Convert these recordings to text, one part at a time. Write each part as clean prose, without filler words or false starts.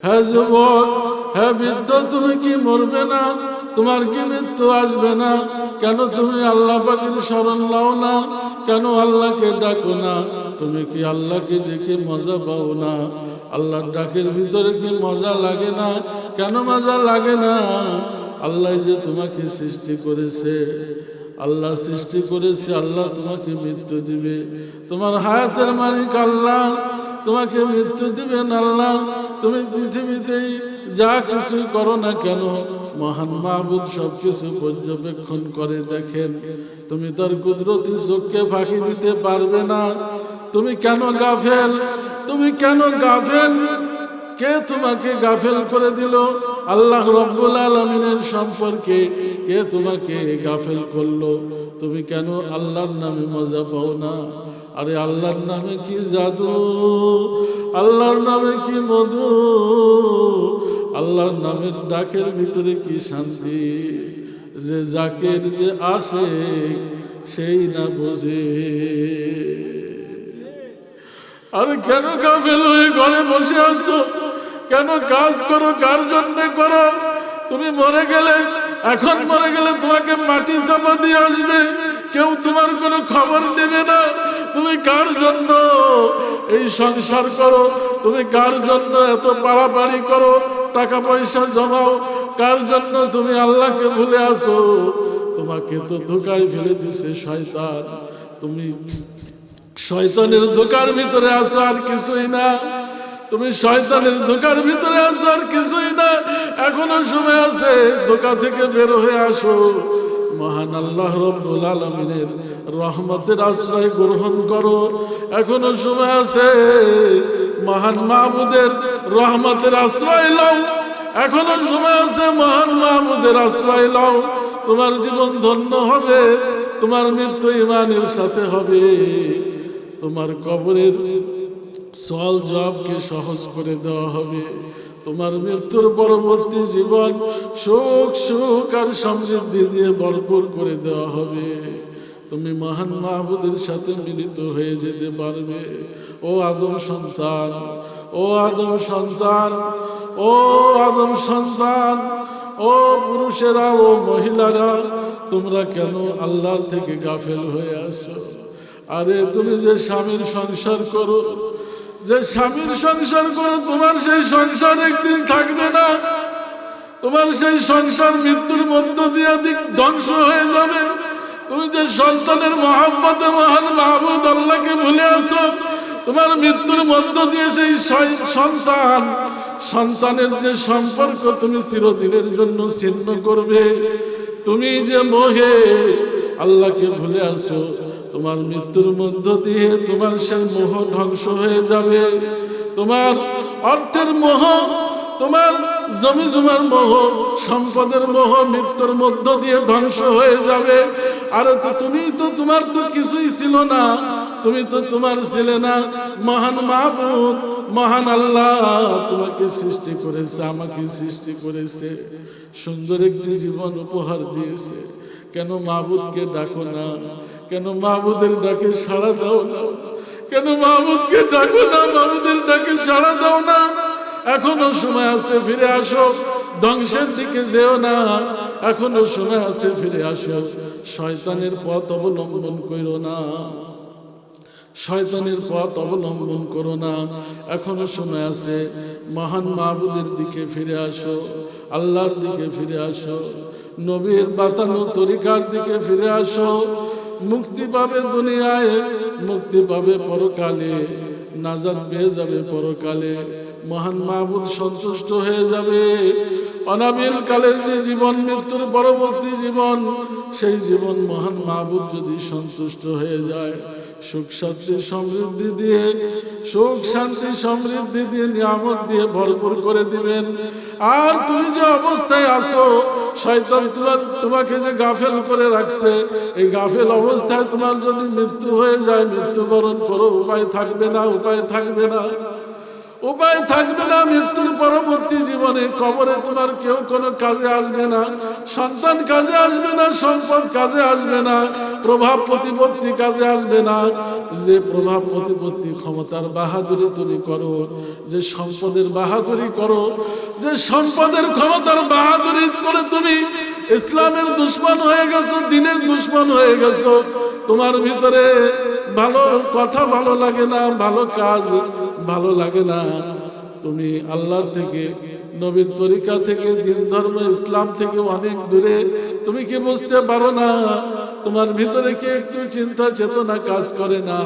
হ্যাঁ যুবক, হ্যাঁ বৃদ্ধ, তুমি কি মরবে না? তোমার কি মৃত্যু আসবে না? কেন তুমি আল্লাহ পাকের শরণ নাও না? কেন আল্লাহকে ডাকো না? তুমি কি আল্লাহকে ডেকে মজা পাও না? আল্লাহর ডাকের ভিতরে কি মজা লাগে না? কেন মজা লাগে না? আল্লাহ যে তোমাকে সৃষ্টি করেছে, আল্লাহ সৃষ্টি করেছে, আল্লাহ তোমাকে মৃত্যু দিবে। তোমার হায়াতের মালিক আল্লাহ, তোমাকে মৃত্যু দিবেন আল্লাহ। তুমি পৃথিবীতেই যা কিছুই করো না কেন, মহান মাহবুদ সবকিছু পর্যবেক্ষণ করে দেখেন। তুমি তার কুদরতি চোখকে ফাঁকি দিতে পারবে না। তুমি কেন গাফেল? তুমি কেন গাফেল? কে তোমাকে গাফেল করে দিল? আল্লাহ রব্বুল আলামিনের সম্পর্কে কে তোমাকে গাফেল করলো? তুমি কেন আল্লাহর নামে মজা পাও না? আরে আল্লাহর নামে কি জাদু, আল্লাহর নামে কি মধু, আল্লাহর নামের ডাকের ভিতরে কি শান্তি, যে জাকের যে আসে সেই না বোঝে। আরে কেন গাফেল হয়ে ঘরে বসে আছো? কেন কাজ করো? কার জন্য করো? তুমি মরে গেলে, এখন মরে গেলে তোমাকে মাটি চাপা দিয়ে আসবে, কেউ তোমার কোনো খবর নেবে না। তুমি কার জন্য এই সংসার করো? তুমি কার জন্য এত পাড়াপাড়ি করো, টাকা পয়সা জমাও? কার জন্য তুমি আল্লাহকে ভুলে আসো? তোমাকে তো ধোঁকায় ফেলে দিছে শয়তান। তুমি শয়তানের ধোঁকার ভিতরে আসো, আর কিছুই না। তুমি শয়তানের ধোঁকার ভিতরে আসো, আর কিছুই না। এখনো সময় আছে, ধোঁকা থেকে বের হয়ে আসো। মহান আল্লাহ রব্বুল আলামিনের রহমতের আশ্রয় গ্রহণ করো। এখনো সময় আছে, মহান মাহবুদের রহমতের আশ্রয় লও। এখনো সময় আছে, মহান মাহবুদের আশ্রয় লও। তোমার জীবন ধন্য হবে, তোমার মৃত্যু ঈমানের সাথে হবে। তোমার কবরের সওয়াল জবাবকে সহজ করে দেওয়া হবে। তোমার মৃত্যুর পরবর্তী জীবন সুখ সুখ আর সমৃদ্ধি দিয়ে ভরপুর করে দেওয়া হবে। তুমি মহান মাহবুদের সাথে মিলিত হয়ে যেতে পারবে। ও আদম সন্তান, ও আদম সন্তান, ও আদম সন্তান, ও পুরুষেরা, ও মহিলারা, তোমরা কেন আল্লাহর থেকে গাফেল হয়ে আসো? আরে তুমি যে স্বামীর সংসার করো, যে স্বামীর সংসার করো, তোমার সেই সংসার একদিন থাকবে না। তোমার সেই সংসার মৃত্যুর মধ্য দিয়ে ধ্বংস হয়ে যাবে। তুমি যে সন্তানের মহব্বতে মহান মাহবুদ আল্লাহকে ভুলে আসো, তোমার মৃত্যুর মধ্য দিয়ে সেই সন্তানের যে সম্পর্ক তুমি চিরদিনের জন্য ছিন্ন করবে। তুমি যে মোহে আল্লাহকে ভুলে আসো, তোমার মৃত্যুর মধ্য দিয়ে তোমার সেই মোহ ধ্বংস হয়ে যাবে। তোমার অর্থের মোহ, তোমার জমি জমার মোহ, সম্পদের মোহ মৃত্যুর মধ্য দিয়ে ধ্বংস হয়ে যাবে। আরে তো তুমি তো, তোমার তো কিছুই ছিল না। তুমি তো তোমার ছিলে না। মহান মাহবুদ, মহান আল্লাহ তোমাকে সৃষ্টি করেছে, আমাকে সৃষ্টি করেছে, সুন্দর একটি জীবন উপহার দিয়েছে। কেন মাহবুদকে ডাকো না? কেন মাহবুদের ডাকে সাড়া দাও না? কেন মাহবুদকে ডাকো না? মাহবুদের ডাকে সাড়া দাও না। এখনো সময় আছে, ফিরে আসো। ধ্বংসের দিকে যেও না, এখনো সময় আছে, ফিরে আসো। শয়তানের পথ অবলম্বন করো না, শয়তানের পথ অবলম্বন করো না। এখনো সময় আছে, মহান মাহবুদের দিকে ফিরে আসো, আল্লাহর দিকে ফিরে আসো, নবীর বাতানো তরিকার দিকে ফিরে আসো। মুক্তি পাবে দুনিয়ায়, মুক্তি পাবে পরকালে, নাজাত পেয়ে যাবে পরকালে। মহান মাহবুদ সন্তুষ্ট হয়ে যাবে। অনাবিল কালের যে জীবন, মৃত্যুর পরবর্তী জীবন, সেই জীবন মহান মাহবুদ যদি সন্তুষ্ট হয়ে যায়, সুখ শান্তি সমৃদ্ধি দিয়ে, সুখ শান্তি সমৃদ্ধি দিয়ে, নিয়ামত দিয়ে ভরপুর করে দিবেন। আর তুমি যে অবস্থায় আছো, শয়তান তোমাকে যে গাফেল করে রাখছে, এই গাফেল অবস্থায় তোমার যদি মৃত্যু হয়ে যায়, মৃত্যুবরণ করো, উপায় থাকবে না, উপায় থাকবে না, উপায় থাকবে না। মৃত্যুর পরবর্তী জীবন জীবনে কবরে তোমার কেউ কোনো কাজে আসবে না, সন্তান কাজে আসবে না, সম্পদ কাজে আসবে না, প্রভাব প্রতিপত্তি কাজে আসবে না। যে প্রভাব প্রতিপত্তি ক্ষমতার বাহাদুরি তুমি করো, যে সম্পদের বাহাদুরি করো, যে সম্পদের ক্ষমতার বাহাদুরি করে তুমি ইসলামের দুশমন হয়ে গেছো, দ্বীনের দুশমন হয়ে গেছো, তোমার ভিতরে ভালো কথা ভালো লাগে না, ভালো কাজ ভালো লাগে না, তুমি আল্লাহর থেকে, নবীর তরিকা থেকে, দ্বীন ধর্ম ইসলাম থেকে অনেক দূরে, তুমি কি বুঝতে পারো না? তোমার ভিতরে কি একটু চিন্তা চেতনা কাজ করে না?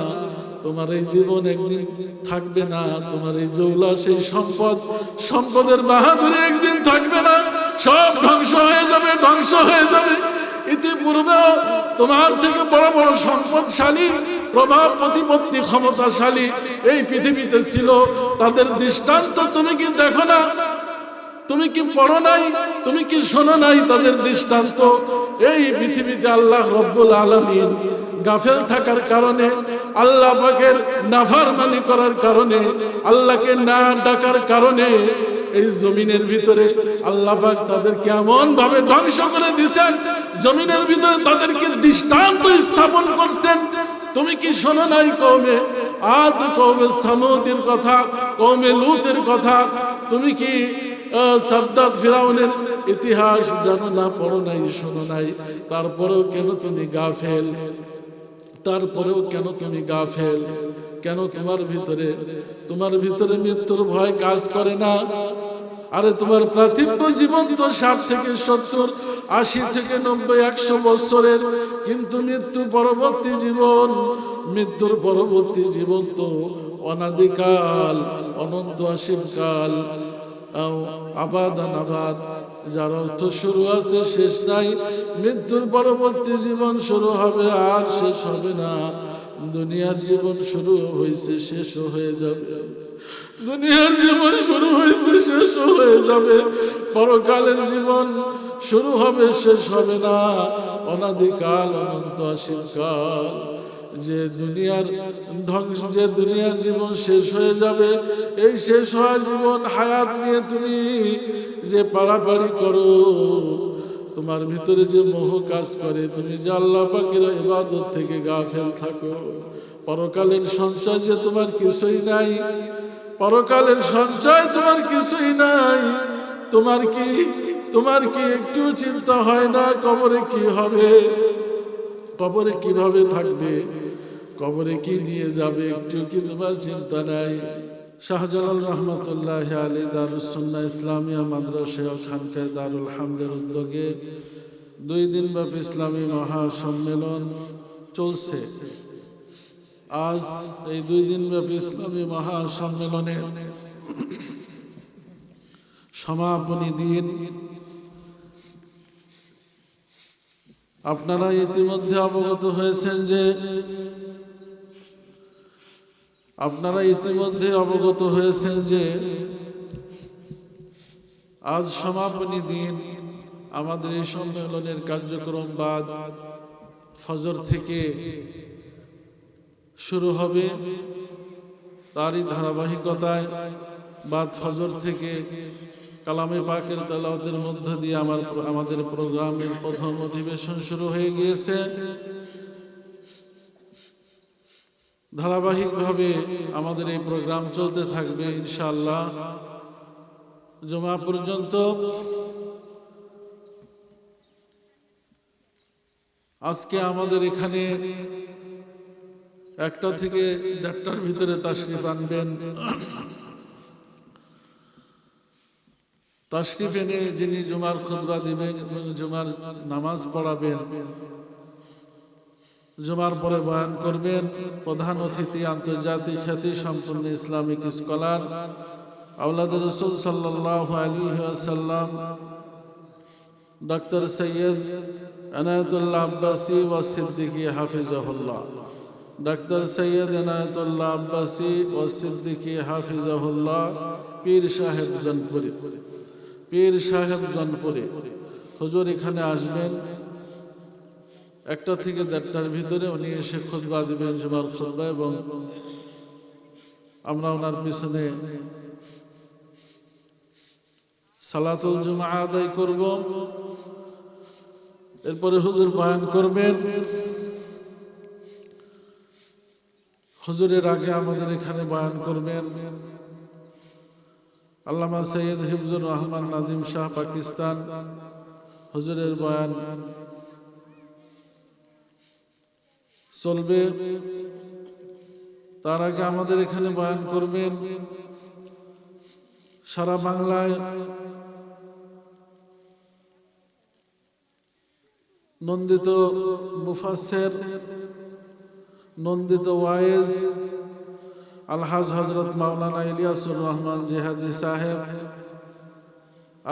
তোমার এই জীবন একদিন থাকবে না, তোমার এই জৌলা সেই সম্পদ, সম্পদের বাহাদুরি একদিন থাকবে না, সব ধ্বংস হয়ে যাবে, ধ্বংস হয়ে যাবে। ইতিপূর্বে তোমার থেকে বড় বড় সম্পদশালী, প্রভাব প্রতিপত্তি ক্ষমতাশালী এই পৃথিবীতে ছিল, তাদের দৃষ্টান্ত তুমি কি দেখো না? তুমি কি পড়ো নাই? তুমি কি শোনো নাই তাদের দৃষ্টান্ত? এই পৃথিবীতে আল্লাহ রব্বুল আলামিন গাফেল থাকার কারণে, আল্লাহ পাকের নাফরমানি করার কারণে, আল্লাহকে না ডাকার কারণে এই জমিনের ভিতরে আল্লাহ পাক তাদেরকে এমন ভাবে ধ্বংস করে দিয়েছেন, জমিনের ভিতরে তাদেরকে দৃষ্টান্ত স্থাপন করছেন। তুমি কি শোনো নাই কওমে আদ, কওমে সামুদের কথা, কওমে লূতের কথা? তুমি কি সাদ্দাত ফিরাউনের ইতিহাস জানো না, পড়ো নাই, শোনো নাই? তারপরেও কেন তুমি গাফেল? তারপরেও কেন তুমি গাফেল? কেন তোমার ভিতরে মৃত্যুর ভয় কাজ করে না? আরে তোমার পার্থিব জীবন তো 60 থেকে 70, 80 থেকে 90, 100 বছরের, কিন্তু মৃত্যুর পরবর্তী জীবন তো অনাদিকাল, অনন্ত অসীমকাল, আবাদ, যার অর্থ শুরু আছে শেষ নাই। মৃত্যুর পরবর্তী জীবন শুরু হবে আর শেষ হবে না। দুনিয়ার জীবন শুরু হয়েছে, শেষও হয়ে যাবে। দুনিয়ার জীবন শুরু হয়েছে, শেষও হয়ে যাবে। পরকালের জীবন শুরু হবে, শেষ হবে না। অনাদিকাল, অনন্ত অসীমকাল। যে দুনিয়ার জীবন শেষ হয়ে যাবে, এই শেষ হওয়া জীবন হায়াত নিয়ে তুমি যে পাড়াপাড়ি করো, তোমার ভিতরে যে মোহ কাজ করে, তুমি যে আল্লাহ পাকের ইবাদত থেকে গাফেল থাকো, পরকালের সঞ্চয় যে তোমার কিছুই নাই, পরকালের সঞ্চয় তোমার কিছুই নাই। তোমার কি একটু চিন্তা হয় না কবরে কি হবে, কবরে কিভাবে থাকবে, কবরে কি নিয়ে যাবে, একটু কি তোমার চিন্তা নাই? শাহজালাল রহমতুল্লাহ আলী দারুস সুন্নাহ ইসলামিয়া মাদ্রাসা ও খানকায় দারুল হামদের উদ্যোগে 2 দিন ব্যাপী ইসলামী মহাসম্মেলন চলছে। আজ এই 2 দিন ব্যাপী ইসলামী মহাসম্মেলনে সমাপনী দিন। আপনারা ইতিমধ্যে অবগত হয়েছেন যে আজ সমাপনী দিন। আমাদের এই সম্মেলনের কার্যক্রম বাদ ফজর থেকে শুরু হবে। তারই ধারাবাহিকতায় বাদ ফজর থেকে কালামে পাকের তেলাওয়াতের মধ্য দিয়ে আমাদের প্রোগ্রামের প্রথম অধিবেশন শুরু হয়ে গিয়েছে। ধারাবাহিকভাবে আমাদের এই প্রোগ্রাম চলতে থাকবে ইনশাআল্লাহ জুমা পর্যন্ত। আজকে আমাদের এখানে 1টা থেকে 1:30টার ভিতরে তাশরিফ আনবেন। তাশরিফ এনে যিনি জুমার খুতবা দিবেন, জুমার নামাজ পড়াবেন, জুমার পরে বয়ান করবেন প্রধান অতিথি আন্তর্জাতিক খ্যাতি সম্পন্ন ইসলামিক স্কলার আওলাদ রাসূল সাল্লাল্লাহু আলাইহি ওয়াসাল্লাম ডক্টর সৈয়দ এনায়েতুল্লাহ আব্বাসী ওয়া সিদ্দিকী হাফিজাহুল্লাহ। ডক্টর সৈয়দ এনায়েতুল্লাহ আব্বাসী ওয়া সিদ্দিকী হাফিজাহুল্লাহ, পীর সাহেব জনপুরে হুজুর এখানে আসবেন। 1টা থেকে 1:30টার ভিতরে উনি এসে খুতবা দিবেন, জুমার খুতবা, এবং আমরা ওনার পিছনে সালাতুল জুমা আদায় করব, এরপরে হুজুর বয়ান করবেন। হুজুরের আগে আমাদের এখানে বয়ান করবেন আল্লামা সৈয়দ হিফজুর রহমান নাদিম শাহ পাকিস্তান। হুজুরের বয়ান চলবে, তার আগে আমাদের এখানে বয়ান করবেন সারা বাংলায় নন্দিত মুফাসসির, নন্দিত ওয়াইজ আলহাজ হযরত মাওলানা ইলিয়াসুর রহমান জিহাদি সাহেব,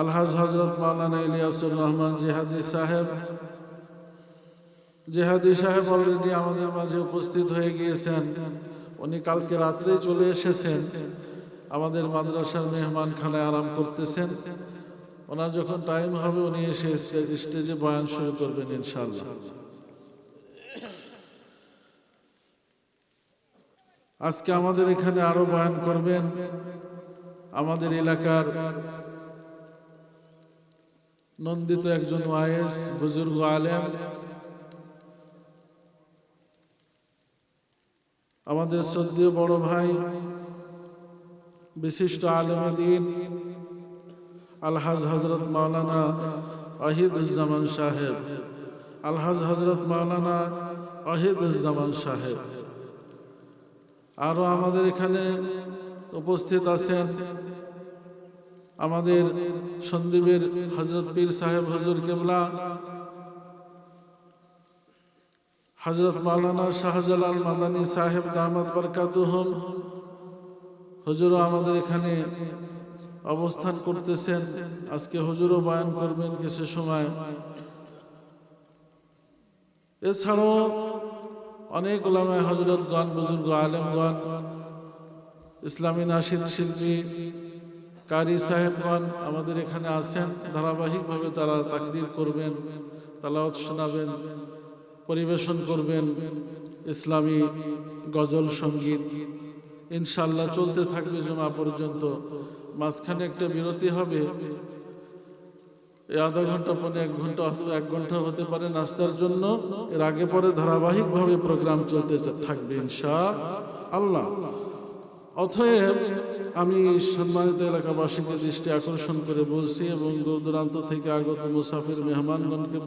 আলহাজ হযরত মাওলানা ইলিয়াসুর রহমান জিহাদি সাহেব। জিহাদি সাহেব অলরেডি আমাদের মাঝে উপস্থিত হয়ে গিয়েছেন। উনি কালকে রাত্রে চলে এসেছেন, আমাদের মাদ্রাসার মেহমানখানায় আরাম করতেছেন। ওনার যখন টাইম হবে উনি এসে স্টেজে বয়ান শুরু করবেন ইনশাআল্লাহ। আজকে আমাদের এখানে আরো বয়ান করবেন আমাদের এলাকার নন্দিত একজন ওয়াইজ বুজুর্গ আলেম, আমাদের শ্রদ্ধেয় বড় ভাই বিশিষ্ট আলেমে দ্বীন আলহাজ হযরত মাওলানা ওয়াহিদুজ্জামান সাহেব, আলহাজ হযরত মাওলানা ওয়াহিদুজ্জামান সাহেব। আরো আমাদের এখানে উপস্থিত আছেন আমাদের সন্দীপের হযরত পীর সাহেব হুজুর কেবলা, হযরত মাওলানা শাহজালাল মাদানী সাহেব দামাত বরকাতুহুম। হুজুরও আমাদের এখানে অবস্থান করতেছেন। আজকে হুজুরও বয়ান করবেন কিছু সময়। এছাড়াও অনেক উলামায়ে হযরতগণ, বুজুর্গ আলেমগণ, ইসলামী নাশিদ শিল্পী কারি সাহেবগণ আমাদের এখানে আছেন। ধারাবাহিকভাবে তারা তাকরীর করবেন, তেলাওয়াত শোনাবেন, পরিবেশন করবেন ইসলামী গজল সঙ্গীত। ইনশাআল্লাহ চলতে থাকবে জুমা পর্যন্ত। মাঝখানে একটা বিরতি হবে, এই আধা ঘন্টা পরে 1 ঘন্টা অথবা 1 ঘন্টা হতে পারে নাস্তার জন্য। এর আগে পরে ধারাবাহিকভাবে প্রোগ্রাম চলতে থাকবে ইনশাআল্লাহ। অতএব আমি সম্মানিত এলাকাবাসীকে দৃষ্টি আকর্ষণ করে বলছি এবং দূর দূরান্ত থেকে আগত মুসাফির মেহমানগণকে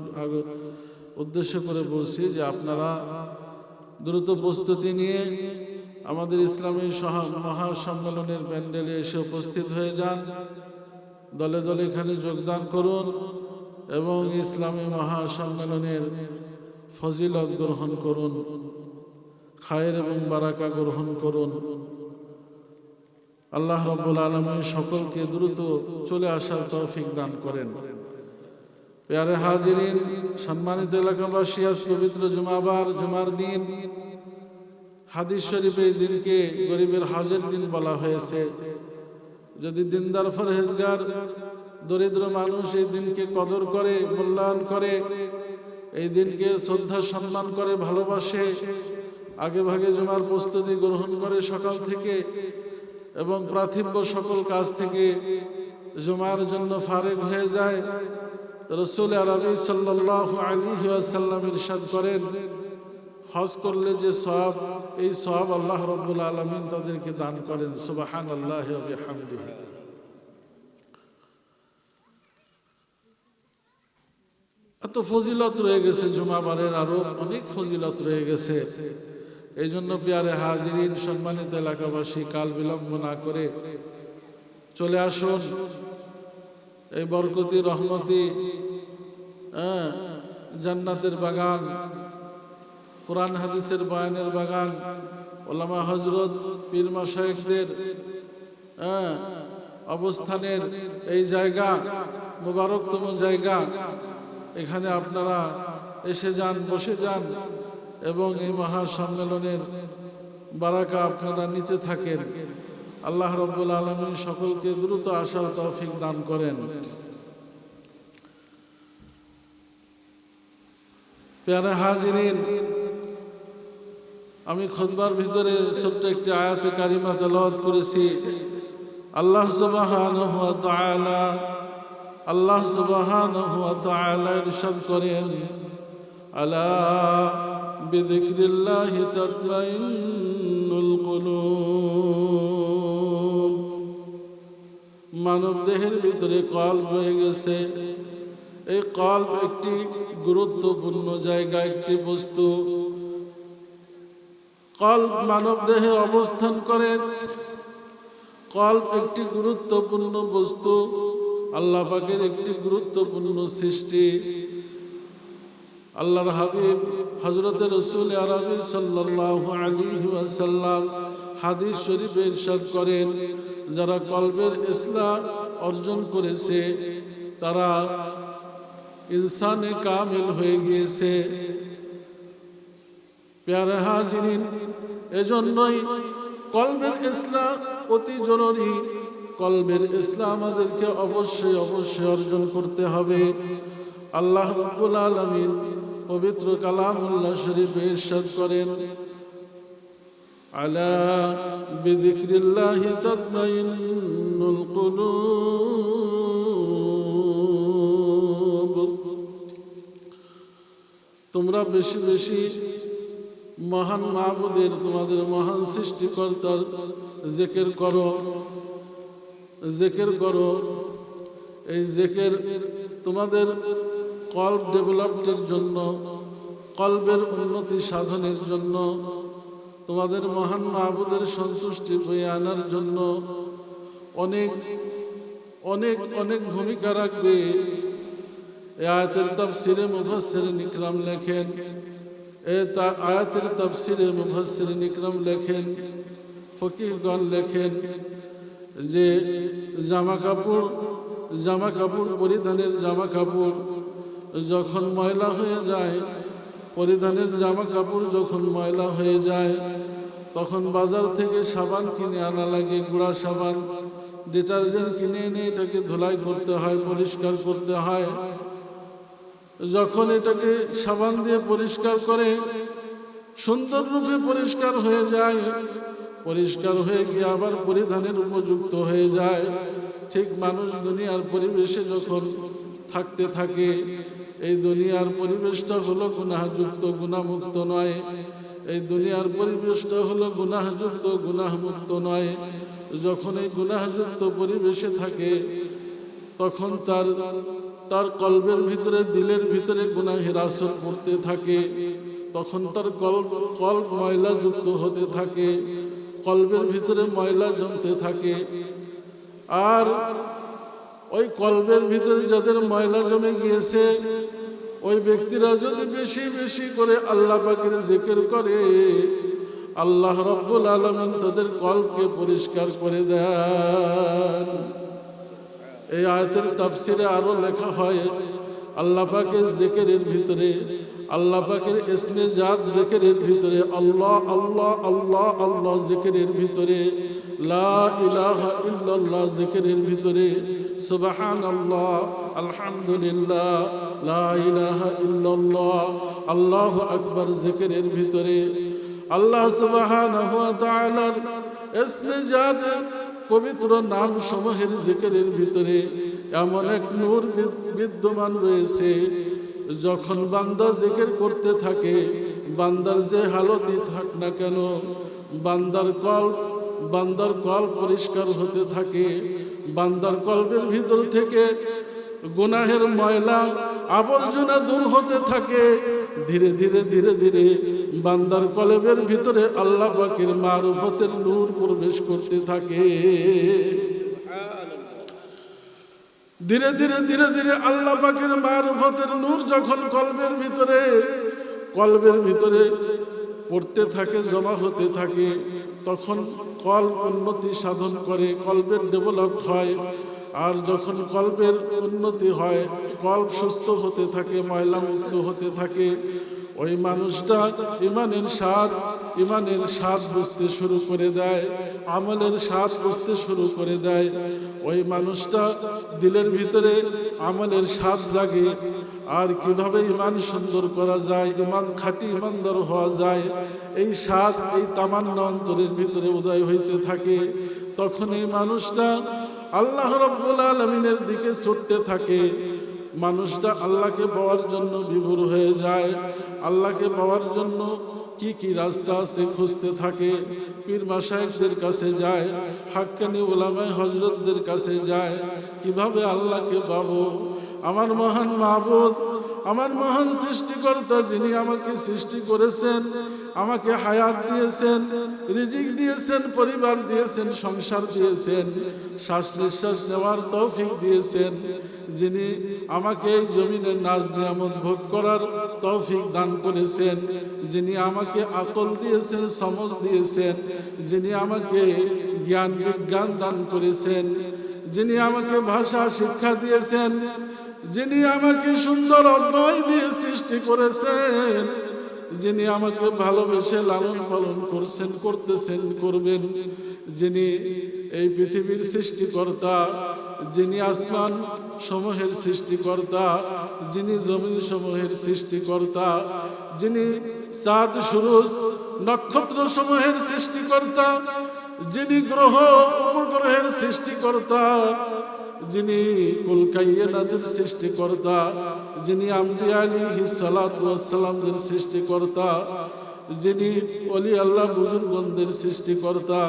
উদ্দেশ্য করে বলছি যে আপনারা দ্রুত প্রস্তুতি নিয়ে আমাদের ইসলামী মহাসম্মেলনের প্যান্ডেলে এসে উপস্থিত হয়ে যান। দলে দলে এখানে যোগদান করুন এবং ইসলামী মহাসম্মেলনের ফজিলত গ্রহণ করুন, খায়ের এবং বারাকা গ্রহণ করুন। আল্লাহ রাব্বুল আলামিন সকলকে দ্রুত চলে আসার তৌফিক দান করেন। প্যারে হাজিরিন, সম্মানিত এলাকাবাসী, আজ পবিত্র জুমাবার, জুমার দিন। হাদিস শরীফে এই দিনকে গরিবের হজের দিন বলা হয়েছে। যদি দিনদার পরহেজগার দরিদ্র মানুষ এই দিনকে কদর করে, মূল্যায়ন করে, এই দিনকে শ্রদ্ধা সম্মান করে, ভালোবাসে, আগে ভাগে জুমার প্রস্তুতি গ্রহণ করে সকাল থেকে এবং প্রাথমিক সকল কাজ থেকে জুমার জন্য ফারেগ হয়ে যায়, রাসূল আরবি সাল্লাল্লাহু আলাইহি ওয়াসাল্লাম ইরশাদ করেন, হজ করলে যে সওয়াব, এই সওয়াব আল্লাহ রাব্বুল আলামিন তাদেরকে দান করেন। সুবহানাল্লাহি ওয়া বিহামদিহি। এত ফজিলত রয়ে গেছে, জুমাবারের আরো অনেক ফজিলত রয়ে গেছে। এই জন্য প্রিয় হাজিরিন, সম্মানিত এলাকাবাসী, কাল বিলম্ব না করে চলে আসুন। এই বরকতি, রহমতি, জান্নাতের বাগান, কোরআন হাদিসের বয়ানের বাগান, ওলামা হযরত পীর মাশায়েখদের অবস্থানের এই জায়গা, মুবারকতম জায়গা। এখানে আপনারা এসে যান, বসে যান এবং এই মহা সম্মেলনের বারাকা আপনারা নিতে থাকেন। আল্লাহ রাব্বুল আলামিন সকলকে দ্রুত আসার তৌফিক দান করেন। প্যারা হাজিরিন, আমি খুতবার ভিতরে ছোট্ট একটি আয়াতে কারিমা তেলাওয়াত করেছি। আল্লাহ সুবহানাহু ওয়া তাআলা আল্লাহ সুবহানাহু ওয়া তাআলা ইরশাদ করেন, আলা বিযিকরিল্লাহি তাতমাইন্নুল কুলুব। মানব দেহের ভিতরে কলব রয়ে গেছে। এই কলব একটি গুরুত্বপূর্ণ জায়গা, একটি বস্তু। কলব মানব দেহে অবস্থান করে। কলব একটি গুরুত্বপূর্ণ বস্তু, আল্লাহ পাকের একটি গুরুত্বপূর্ণ সৃষ্টি। আল্লাহর হাবিব হযরত রাসূল আরবি সাল্লাল্লাহু আলাইহি ওয়াসাল্লাম হাদিস শরীফে ইরশাদ করেন, যারা কলবের ইসলাহ অর্জন করেছে তারা ইনসানে কামিল হয়ে গিয়েছে। প্যারে হাজিরিন, এজন্যই কলবের ইসলাহ অতি জরুরি। কলবের ইসলাম আমাদেরকে অবশ্যই অবশ্যই অর্জন করতে হবে। আল্লাহ রাব্বুল আলামিন পবিত্র কালামুল্লাহ শরীফে ইরশাদ করেন, আলা বিযিকরিল্লাহি তাতমাইন্নুল কুলুব। তোমরা বেশি বেশি মহান মাবুদের, তোমাদের মহান সৃষ্টিকর্তার জিকির করো, জিকির করো। এই জিকির তোমাদের কলব ডেভেলপমেন্টের জন্য, কলবের উন্নতি সাধনের জন্য, তোমাদের মহান মাবুদের সন্তুষ্টি বয়ে আনার জন্য অনেক অনেক অনেক ভূমিকা রাখবে। এই আয়াতের তাফসিরে মুফাসসিরিন ইকরাম লেখেন, আয়াতের তাফসিরে মুফাসসিরিন ইকরাম লেখেন, ফকিহগণ লেখেন যে জামা কাপড় পরিধানের জামা কাপড় যখন ময়লা হয়ে যায়, পরিধানের জামা কাপড় যখন ময়লা হয়ে যায় তখন বাজার থেকে সাবান কিনে আনা লাগে, গুঁড়া সাবান, ডিটারজেন্ট কিনে এনে এটাকে ধুলাই করতে হয়, পরিষ্কার করতে হয়। যখন এটাকে সাবান দিয়ে পরিষ্কার করে সুন্দর রূপে পরিষ্কার হয়ে যায়, পরিষ্কার হয়ে গিয়ে আবার পরিধানের উপযুক্ত হয়ে যায়। ঠিক মানুষ দুনিয়ার পরিবেশে যখন থাকতে থাকে, এই দুনিয়ার পরিবেশটা হলো গুনাহযুক্ত, গুনাহমুক্ত নয়। এই দুনিয়ার পরিবেশটা হলো গুনাহযুক্ত, গুনাহমুক্ত নয়। যখন এই গুনাহযুক্ত পরিবেশে থাকে তখন তার কলবের ভিতরে, দিলের ভিতরে গুনাহের আসর পড়তে থাকে। তখন তার কলব ময়লাযুক্ত হতে থাকে, কলবের ভিতরে ময়লা জমতে থাকে। আর ওই কলবের ভিতরে যাদের ময়লা জমে গিয়েছে, ওই ব্যক্তিরা যদি বেশি বেশি করে আল্লাহ পাকের জিকির করে, আল্লাহ রাব্বুল আলামিন তাদের কলবকে পরিষ্কার করে দেন। এই আয়াতের তাফসিরে আরো লেখা হয়, আল্লাহ পাকের জিকিরের ভিতরে, আল্লাহ পাকের ইসমে জাত জিকিরের ভিতরে, আল্লাহ আল্লাহ আল্লাহ আল্লাহ জিকিরের ভিতরে, লা ইলাহা ইল্লাল্লাহ জিকিরের ভিতরে, সুবহানাল্লাহ, আলহামদুলিল্লাহ, লা ইলাহা ইল্লাল্লাহ, আল্লাহু আকবার জিকিরের ভিতরে আল্লাহ সুবহানাহু ওয়া তাআলার ইসমে জাত, পবিত্র নাম সমূহের জিকিরের ভিতরে এমন এক নূর বিদ্যমান রয়েছে। যখন বান্দা জিকির করতে থাকে, বান্দার যে হালতই থাক না কেন, বান্দার কলব পরিষ্কার হতে থাকে। বান্দার কলবের ভিতর থেকে গুনাহের ময়লা আবর্জনা দূর হতে থাকে। ধীরে ধীরে ধীরে ধীরে বান্দার কলবের ভিতরে আল্লাহ পাকের মারফতের নূর প্রবেশ করতে থাকে। ধীরে ধীরে ধীরে ধীরে আল্লাহ পাকের মারফতের নূর যখন কলবের ভিতরে পড়তে থাকে, জমা হতে থাকে, তখন কলব উন্নতি সাধন করে, কলবের ডেভেলপড হয়। আর যখন কলবের উন্নতি হয়, কলব সুস্থ হতে থাকে, ময়লা মুক্ত হতে থাকে, ওই মানুষটা ইমানের স্বাদ বুঝতে শুরু করে দেয়, আমলের স্বাদ বুঝতে শুরু করে দেয়। ওই মানুষটা দিলের ভিতরে আমলের স্বাদ জাগে। আর কিভাবে ইমান সুন্দর করা যায়, ইমান খাঁটি ইমানদার হওয়া যায়, এই স্বাদ, এই তামান্না অন্তরের ভিতরে উদয় হইতে থাকে। তখন এই মানুষটা আল্লাহ রাব্বুল আলামিনের দিকে ছুটতে থাকে, মানুষটা আল্লাহকে পাওয়ার জন্য বিভোর হয়ে যায়। আল্লাহকে পাওয়ার জন্য কি কি রাস্তা আছে খুঁজতে থাকে, পীর মাশায়েখদের কাছে যায়, হাক্কানি উলামায়ে হযরতদের কাছে যায়, কিভাবে আল্লাহকে পাবো। আমার মহান মাবুদ, আমার মহান সৃষ্টিকর্তা, যিনি আমাকে সৃষ্টি করেছেন, আমাকে হায়াত দিয়েছেন, রিজিক দিয়েছেন, পরিবার দিয়েছেন, সংসার দিয়েছেন, শ্বাস নিঃশ্বাস নেওয়ার তৌফিক দিয়েছেন, যিনি আমাকে এই জমিনের নাজ নিয়ামত ভোগ করার তৌফিক দান করেছেন, যিনি আমাকে আকল দিয়েছেন, সমঝ দিয়েছেন, যিনি আমাকে জ্ঞান বিজ্ঞান দান করেছেন, যিনি আমাকে ভাষা শিক্ষা দিয়েছেন, যিনি আমাকে সুন্দর অভ্যয় দিয়ে সৃষ্টি করেছেন, যিনি আমাকে ভালোবেসে লালন পালন করছেন, করতেছেন, করবেন, যিনি এই পৃথিবীর সৃষ্টিকর্তা, যিনি আসমান সমূহের সৃষ্টিকর্তা, যিনি জমিন সমূহের সৃষ্টিকর্তা, যিনি চাঁদ সূরজ নক্ষত্র সমূহের সৃষ্টিকর্তা, যিনি গ্রহ উপগ্রহের সৃষ্টিকর্তা, যিনি কুল কায়নাতের সৃষ্টিকর্তা, যিনি আম্বিয়া আলাইহিস সালাতু ওয়াস সালামদের সৃষ্টিকর্তা, যিনি ওলি আল্লাহ বুজুর্গদের সৃষ্টিকর্তা,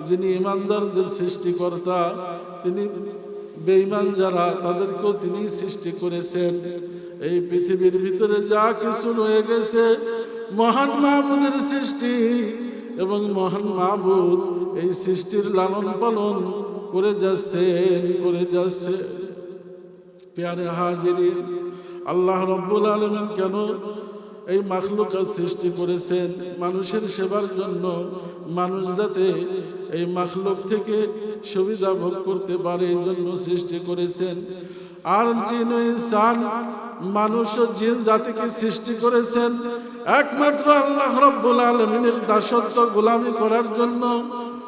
যিনি ইমানদারদের সৃষ্টিকর্তা, তিনি বেঈমান যারা তাদেরকেও তিনি সৃষ্টি করেছেন। এই পৃথিবীর ভিতরে যা কিছু রয়ে গেছে মহান মাবুদের সৃষ্টি, এবং মহান মাবুদ এই সৃষ্টির লালন পালন করে যাচ্ছে। প্যারে হাজিরিন, আল্লাহ রাব্বুল আলামিন কেন এই মাখলুকাত সৃষ্টি করেছেন? মানুষের সেবার জন্য, মানুষ যাতে এই মাখলুক থেকে সুবিধা ভোগ করতে পারে এই জন্য সৃষ্টি করেছেন। আর জিন ও ইনসান, মানুষ ও জিন জাতিকে সৃষ্টি করেছেন একমাত্র আল্লাহ রাব্বুল আলামিনের দাসত্ব গোলামি করার জন্য,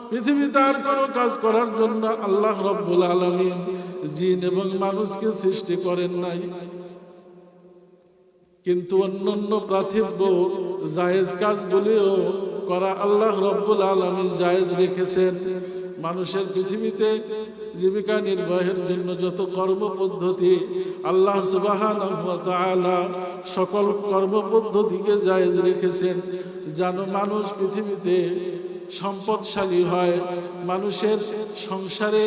পৃথিবীতে আর কোনো কাজ করার জন্য আল্লাহ রাব্বুল আলামিন জিন এবং মানুষকে সৃষ্টি করেন নাই। কিন্তু অন্যান্য পার্থিব জায়েজ কাজগুলিও করা আল্লাহ রাব্বুল আলামিন জায়েজ রেখেছেন। মানুষের পৃথিবীতে জীবিকা নির্বাহের জন্য যত কর্মপদ্ধতি আল্লাহ সুবহানাহু ওয়া তাআলা সকল কর্মপদ্ধতিকে জায়েজ রেখেছেন, যেন মানুষ পৃথিবীতে সম্পদশালী হয়, মানুষের সংসারে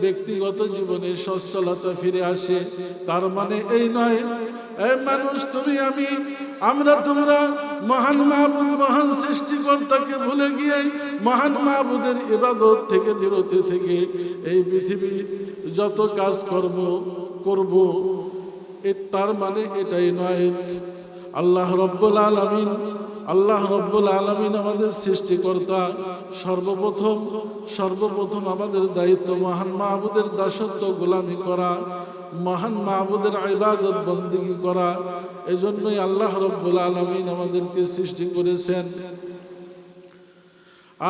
ব্যক্তিগত জীবনে সচ্ছলতা ফিরে আসে। তার মানে এই নয় এই মানুষ তুমি আমি আমরা তোমরা মহান মাবুদ মহান সৃষ্টিকর্তাকে ভুলে গিয়ে মহান মাবুদের ইবাদত থেকে বিরত থেকে এই পৃথিবী যত কাজ কর্ম করব, তার মানে এটাই নয়। আল্লাহ রাব্বুল আলামিন আমাদের সৃষ্টিকর্তা। সর্বপ্রথম আমাদের দায়িত্ব মহান মাবুদের দাসত্ব গোলামি করা, মহান মাবুদের ইবাদত বন্দেগী করা। এজন্যই আল্লাহ রাব্বুল আলামিন আমাদেরকে সৃষ্টি করেছেন।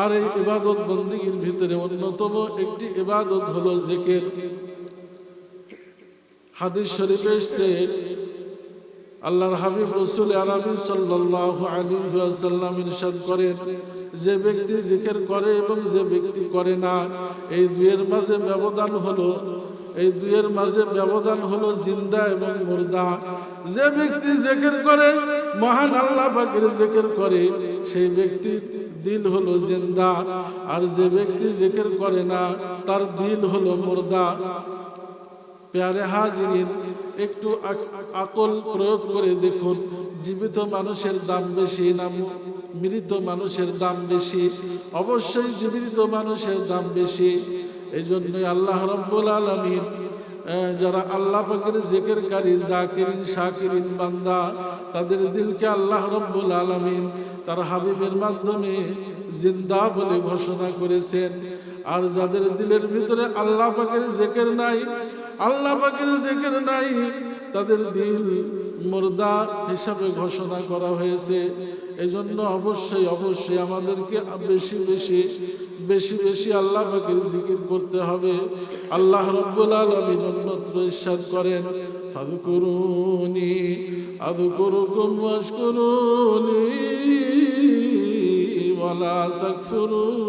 আর এই ইবাদত বন্দেগীর ভিতরে অন্যতম একটি ইবাদত হলো জিকির। হাদিস শরীফে এসেছে, আল্লাহর হাবিব রাসূল আরবি সাল্লাল্লাহু আলাইহি ওয়াসাল্লাম ইরশাদ করেন, যে ব্যক্তি জিকির করে এবং যে ব্যক্তি করে না, এই দুইয়ের মাঝে ব্যবধান হলো জিন্দা এবং মুর্দা। যে ব্যক্তি জিকির করে, মহান আল্লাহ পাকের জিকির করে, সেই ব্যক্তির দিল হলো জিন্দা, আর যে ব্যক্তি জিকির করে না তার দিল হলো মুর্দা। প্যারে হাজিরিন, একটু আকল প্রয়োগ করে দেখুন, জীবিত মানুষের দাম বেশি না মৃত মানুষের দাম বেশি? অবশ্যই জীবিত মানুষের দাম বেশি। এই জন্যই আল্লাহ রাব্বুল আলামিন যারা আল্লাহ পাকের জিকিরকারী জাকিরিন শাকিরিন বান্দা, তাদের দিলকে আল্লাহ রাব্বুল আলামিন তার হাবিবের মাধ্যমে জিন্দা বলে ঘোষণা করেছেন। আর যাদের দিলের ভিতরে আল্লাহ পাকের জিকির নাই, তাদের দিল মুর্দা হিসাবে ঘোষণা করা হয়েছে। এই জন্য অবশ্যই আমাদেরকে বেশি বেশি আল্লাহ পাকের জিকির করতে হবে। আল্লাহ রাব্বুল আলামিন অন্যত্র ইরশাদ করেন, ফাযকুরুনি আযকুরুকুম ওয়াশকুরুনি ওয়ালা তাকফুরুন।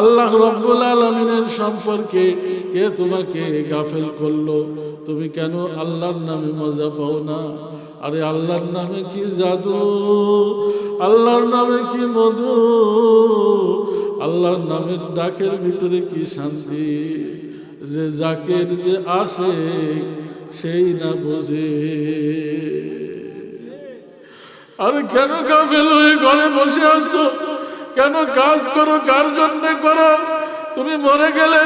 আল্লাহ রাব্বুল আলামিনের সম্পর্কে কে তোমাকে গাফেল করলো? তুমি কেন আল্লাহর নামে মজা পাও না? আরে আল্লাহর নামে কি জাদু, আল্লাহর নামে কি মধু, আল্লাহর নামের ডাকের ভিতরে কি শান্তি, যে জাকের যে আসে সেই না বোঝে। আরে কেন গাফেল হয়ে ঘরে বসে আছো? কেন কাজ করো? কার জন্য করো? তুমি মরে গেলে,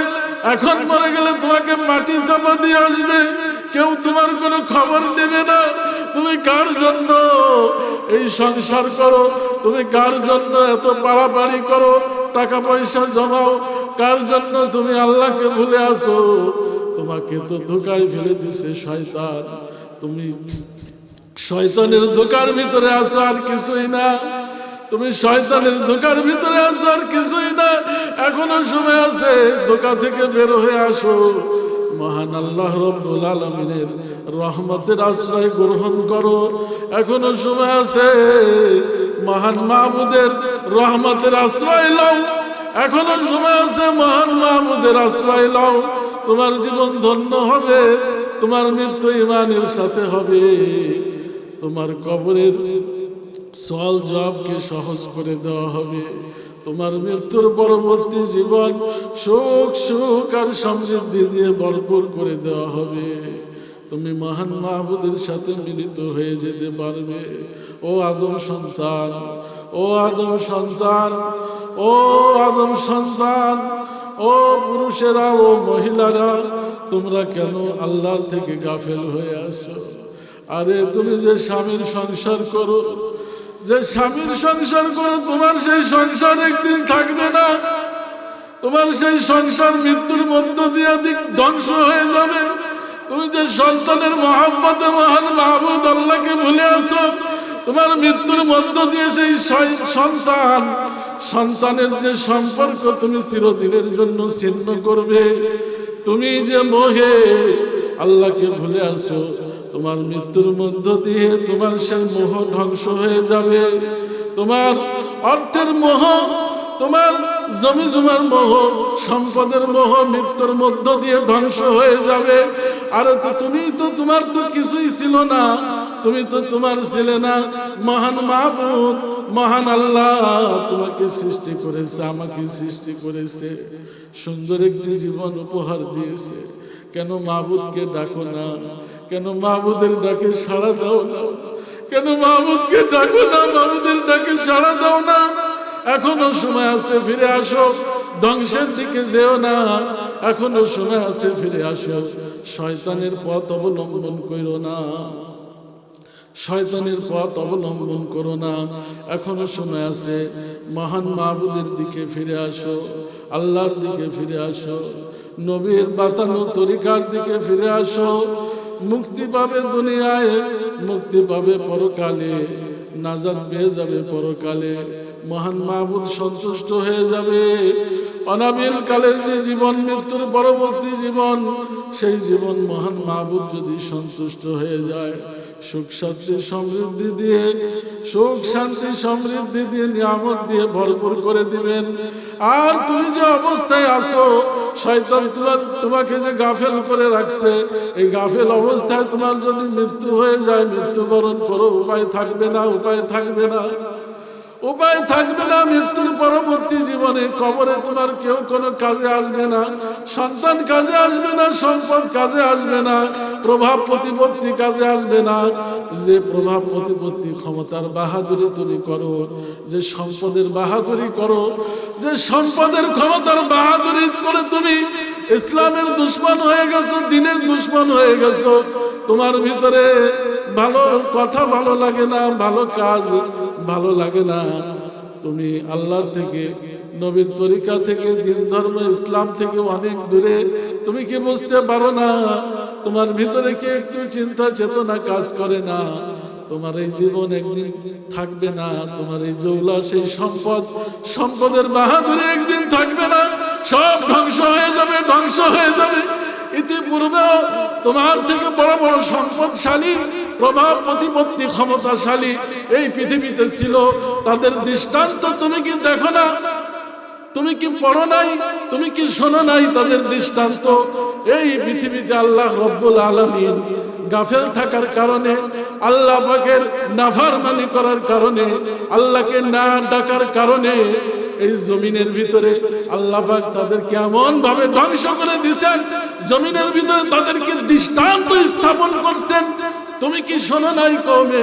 এখন মরে গেলে তোমাকে মাটি চাপা দিয়ে আসবে, কেউ তোমার কোনো খবর নেবে না। তুমি কার জন্য এই সংসার করো? তুমি কার জন্য এত পাড়াপাড়ি করো, টাকা পয়সা জমাও? কার জন্য তুমি আল্লাহকে ভুলে আসো? তোমাকে তো ধোঁকায় ফেলে দিছে শয়তান। তুমি শয়তানের ধোঁকার ভিতরে আসো, আর কিছুই না। তুমি শয়তানের ধোঁকার ভিতরে আসো, আর কিছুই না। এখনো সময় আছে, ধোঁকা থেকে বের হয়ে আসো। মহান আল্লাহ রাব্বুল আলামিনের রহমতের আশ্রয় গ্রহণ করো। এখনো সময় আছে, মহান মাহবুদের রহমতের আশ্রয় লও। এখনো সময় আছে, মহান মাহবুদের আশ্রয় লও। তোমার জীবন ধন্য হবে, তোমার মৃত্যু ঈমানের সাথে হবে। তোমার কবরের সওয়াল জবাবকে সহজ করে দেওয়া হবে। তোমার মৃত্যুর পরবর্তী জীবন সুখ আর সমৃদ্ধি দিয়ে ভরপুর করে দেওয়া হবে। তুমি মহান মাহবুদের সাথে মিলিত হয়ে যেতে পারবে। ও আদম সন্তান, ও আদম সন্তান, ও আদম সন্তান, ও পুরুষেরা, ও মহিলারা, তোমরা কেন আল্লাহর থেকে গাফেল হয়ে আসো? আরে তুমি যে স্বামীর সংসার করো, যে স্বামীর সংসার করো, তোমার সেই সংসার একদিন থাকবে না। তোমার সেই সংসার মৃত্যুর মধ্য দিয়ে ধ্বংস হয়ে যাবে। তুমি যে সন্তানের মহব্বতে মহান মাহবুদ আল্লাহকে ভুলে আসো, তোমার মৃত্যুর মধ্য দিয়ে সেই সন্তানের যে সম্পর্ক তুমি চিরদিনের জন্য ছিন্ন করবে। তুমি যে মোহে আল্লাহকে ভুলে আসো, তোমার মৃত্যুর মধ্য দিয়ে তোমার সেই মোহ ধ্বংস হয়ে যাবে। তোমার অর্থের মোহ, তোমার জমি জমার মোহ, সম্পদের মোহ মৃত্যুর মধ্য দিয়ে ধ্বংস হয়ে যাবে। আরে তো তুমি তো, তোমার তো কিছুই ছিল না, তুমি তো তোমার ছিলে না। মহান মাহবুদ, মহান আল্লাহ তোমাকে সৃষ্টি করেছে, আমাকে সৃষ্টি করেছে, সুন্দর একটি জীবন উপহার দিয়েছে। কেন মাহবুদকে ডাকো না? কেন মাহবুদের ডাকে সাড়া দাও না? কেন মাহবুদকে ডাকো না? মাহবুদের ডাকে সাড়া দাও না। এখনো সময় আছে, ফিরে আসো। ধ্বংসের দিকে যেও না, এখনো সময় আছে, ফিরে আসো। শয়তানের পথ অবলম্বন করো না, শয়তানের পথ অবলম্বন করো না। এখনো সময় আছে, মহান মাহবুদের দিকে ফিরে আসো, আল্লাহর দিকে ফিরে আসো, নবীর বাতানো তরিকার দিকে ফিরে আসো। মুক্তি পাবে দুনিয়ায়, মুক্তি পাবে পরকালে, নাজাত পেয়ে যাবে পরকালে। মহান মাহবুদ সন্তুষ্ট হয়ে যাবে। অনাবিল কালের যে জীবন, মৃত্যুর পরবর্তী জীবন, সেই জীবন মহান মাহবুদ যদি সন্তুষ্ট হয়ে যায়, সুখ শান্তি সমৃদ্ধি দিয়ে, সুখ শান্তি সমৃদ্ধি দিয়ে, নিয়ামত দিয়ে ভরপুর করে দিবেন। আর তুমি যে অবস্থায় আছো, শয়তান তোমাকে যে গাফেল করে রাখছে, এই গাফেল অবস্থায় তোমার যদি মৃত্যু হয়ে যায়, মৃত্যুবরণ করো, উপায় থাকবে না, উপায় থাকবে না, উপায় থাকবে না। মৃত্যুর পরবর্তী জীবনে কবরে তোমার কেউ কোনো কাজে আসবে না, সন্তান কাজে আসবে না, সম্পদ কাজে আসবে না, প্রভাব প্রতিপত্তি কাজে আসবে না। যে প্রভাব প্রতিপত্তি ক্ষমতার বাহাদুরি তুমি করো, যে সম্পদের বাহাদুরি করো, যে সম্পদের ক্ষমতার বাহাদুরি করে তুমি ইসলামের দুশ্মন হয়ে গেছো, দ্বীনের দুশ্মন হয়ে গেছো। তোমার ভিতরে ভালো কথা ভালো লাগে না, ভালো কাজ ভালো লাগে না। তুমি আল্লাহর থেকে, নবীর তরিকা থেকে, দিন ধর্ম ইসলাম থেকে অনেক দূরে। তুমি কি বুঝতে পারো না? তোমার ভিতরে কি একটু চিন্তা চেতনা কাজ করে না? তোমার এই জীবন একদিন থাকবে না, তোমার এই জৌলা, সেই সম্পদের বাহাদুরি একদিন থাকবে না, সব ধ্বংস হয়ে যাবে, ধ্বংস হয়ে যাবে। ইতিপূর্বে তোমার থেকে বড় বড় সম্পদশালী, প্রভাব প্রতিপত্তি ক্ষমতাশালী এই পৃথিবীতে ছিল, তাদের দৃষ্টান্ত তুমি কি দেখো না? তুমি কি পড়ো নাই? তুমি কি শোনো নাই তাদের দৃষ্টান্ত? এই পৃথিবীতে আল্লাহ রব্বুল আলামিন গাফেল থাকার কারণে, আল্লাহ পাকের নাফরমানি করার কারণে, আল্লাহকে না ডাকার কারণে এই জমিনের ভিতরে আল্লাহ পাক তাদেরকে এমন ভাবে ধ্বংস করে দিয়েছেন, জমিনের ভিতরে তাদেরকে দৃষ্টান্ত স্থাপন করছেন। তুমি কি শোনো নাই কওমে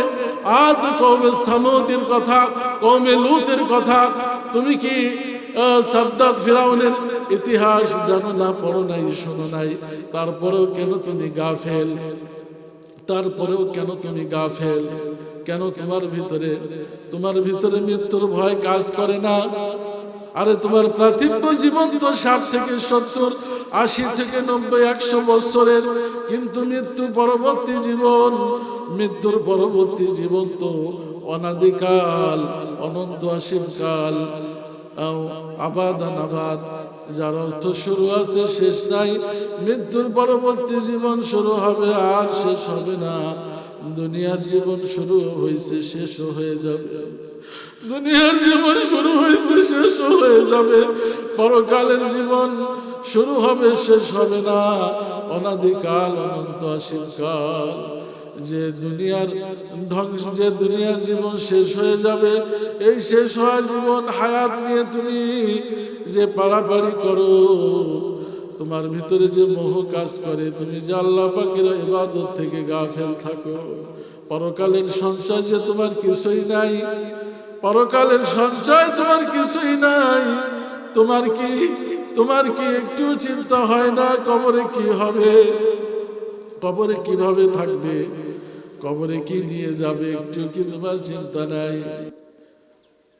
আদ, কওমে সামুদের কথা, কওমে লূতের কথা? তুমি কি সাদ্দাত ফিরাউনের ইতিহাস জানো না, পড়ো নাই, শোনো নাই? তারপরেও কেন তুমি গাফেল? তারপরেও কেন তুমি গাফেল? কেন তোমার ভিতরে মৃত্যুর ভয় কাজ করে না? আরে তোমার পার্থিব জীবন তো 60 থেকে 70, 80 থেকে 90, 100 বছরের, কিন্তু মৃত্যুর পরবর্তী জীবন তো অনাদিকাল, অনন্ত অসীমকাল, আবাদ, যার অর্থ শুরু আছে শেষ নাই। মৃত্যুর পরবর্তী জীবন শুরু হবে আর শেষ হবে না। দুনিয়ার জীবন শুরু হয়েছে, শেষও হয়ে যাবে। দুনিয়ার জীবন শুরু হয়েছে, শেষও হয়ে যাবে। পরকালের জীবন শুরু হবে, শেষ হবে না। অনাদিকাল, অনন্ত অসীমকাল। যে দুনিয়ার জীবন শেষ হয়ে যাবে, এই শেষ হওয়া জীবন হায়াত নিয়ে তুমি যে পাড়াপাড়ি করো, তোমার ভিতরে যে মোহ কাজ করে, তুমি যে আল্লাহ পাকের ইবাদত থেকে গাফেল থাকো, পরকালের সঞ্চয় যে তোমার কিছুই নাই, পরকালের সঞ্চয় তোমার কিছুই নাই। তোমার কি একটু চিন্তা হয় না কবরে কি হবে, কবরে কিভাবে থাকবে, কবরে কি নিয়ে যাবে? একটু কি তোমার চিন্তা নাই?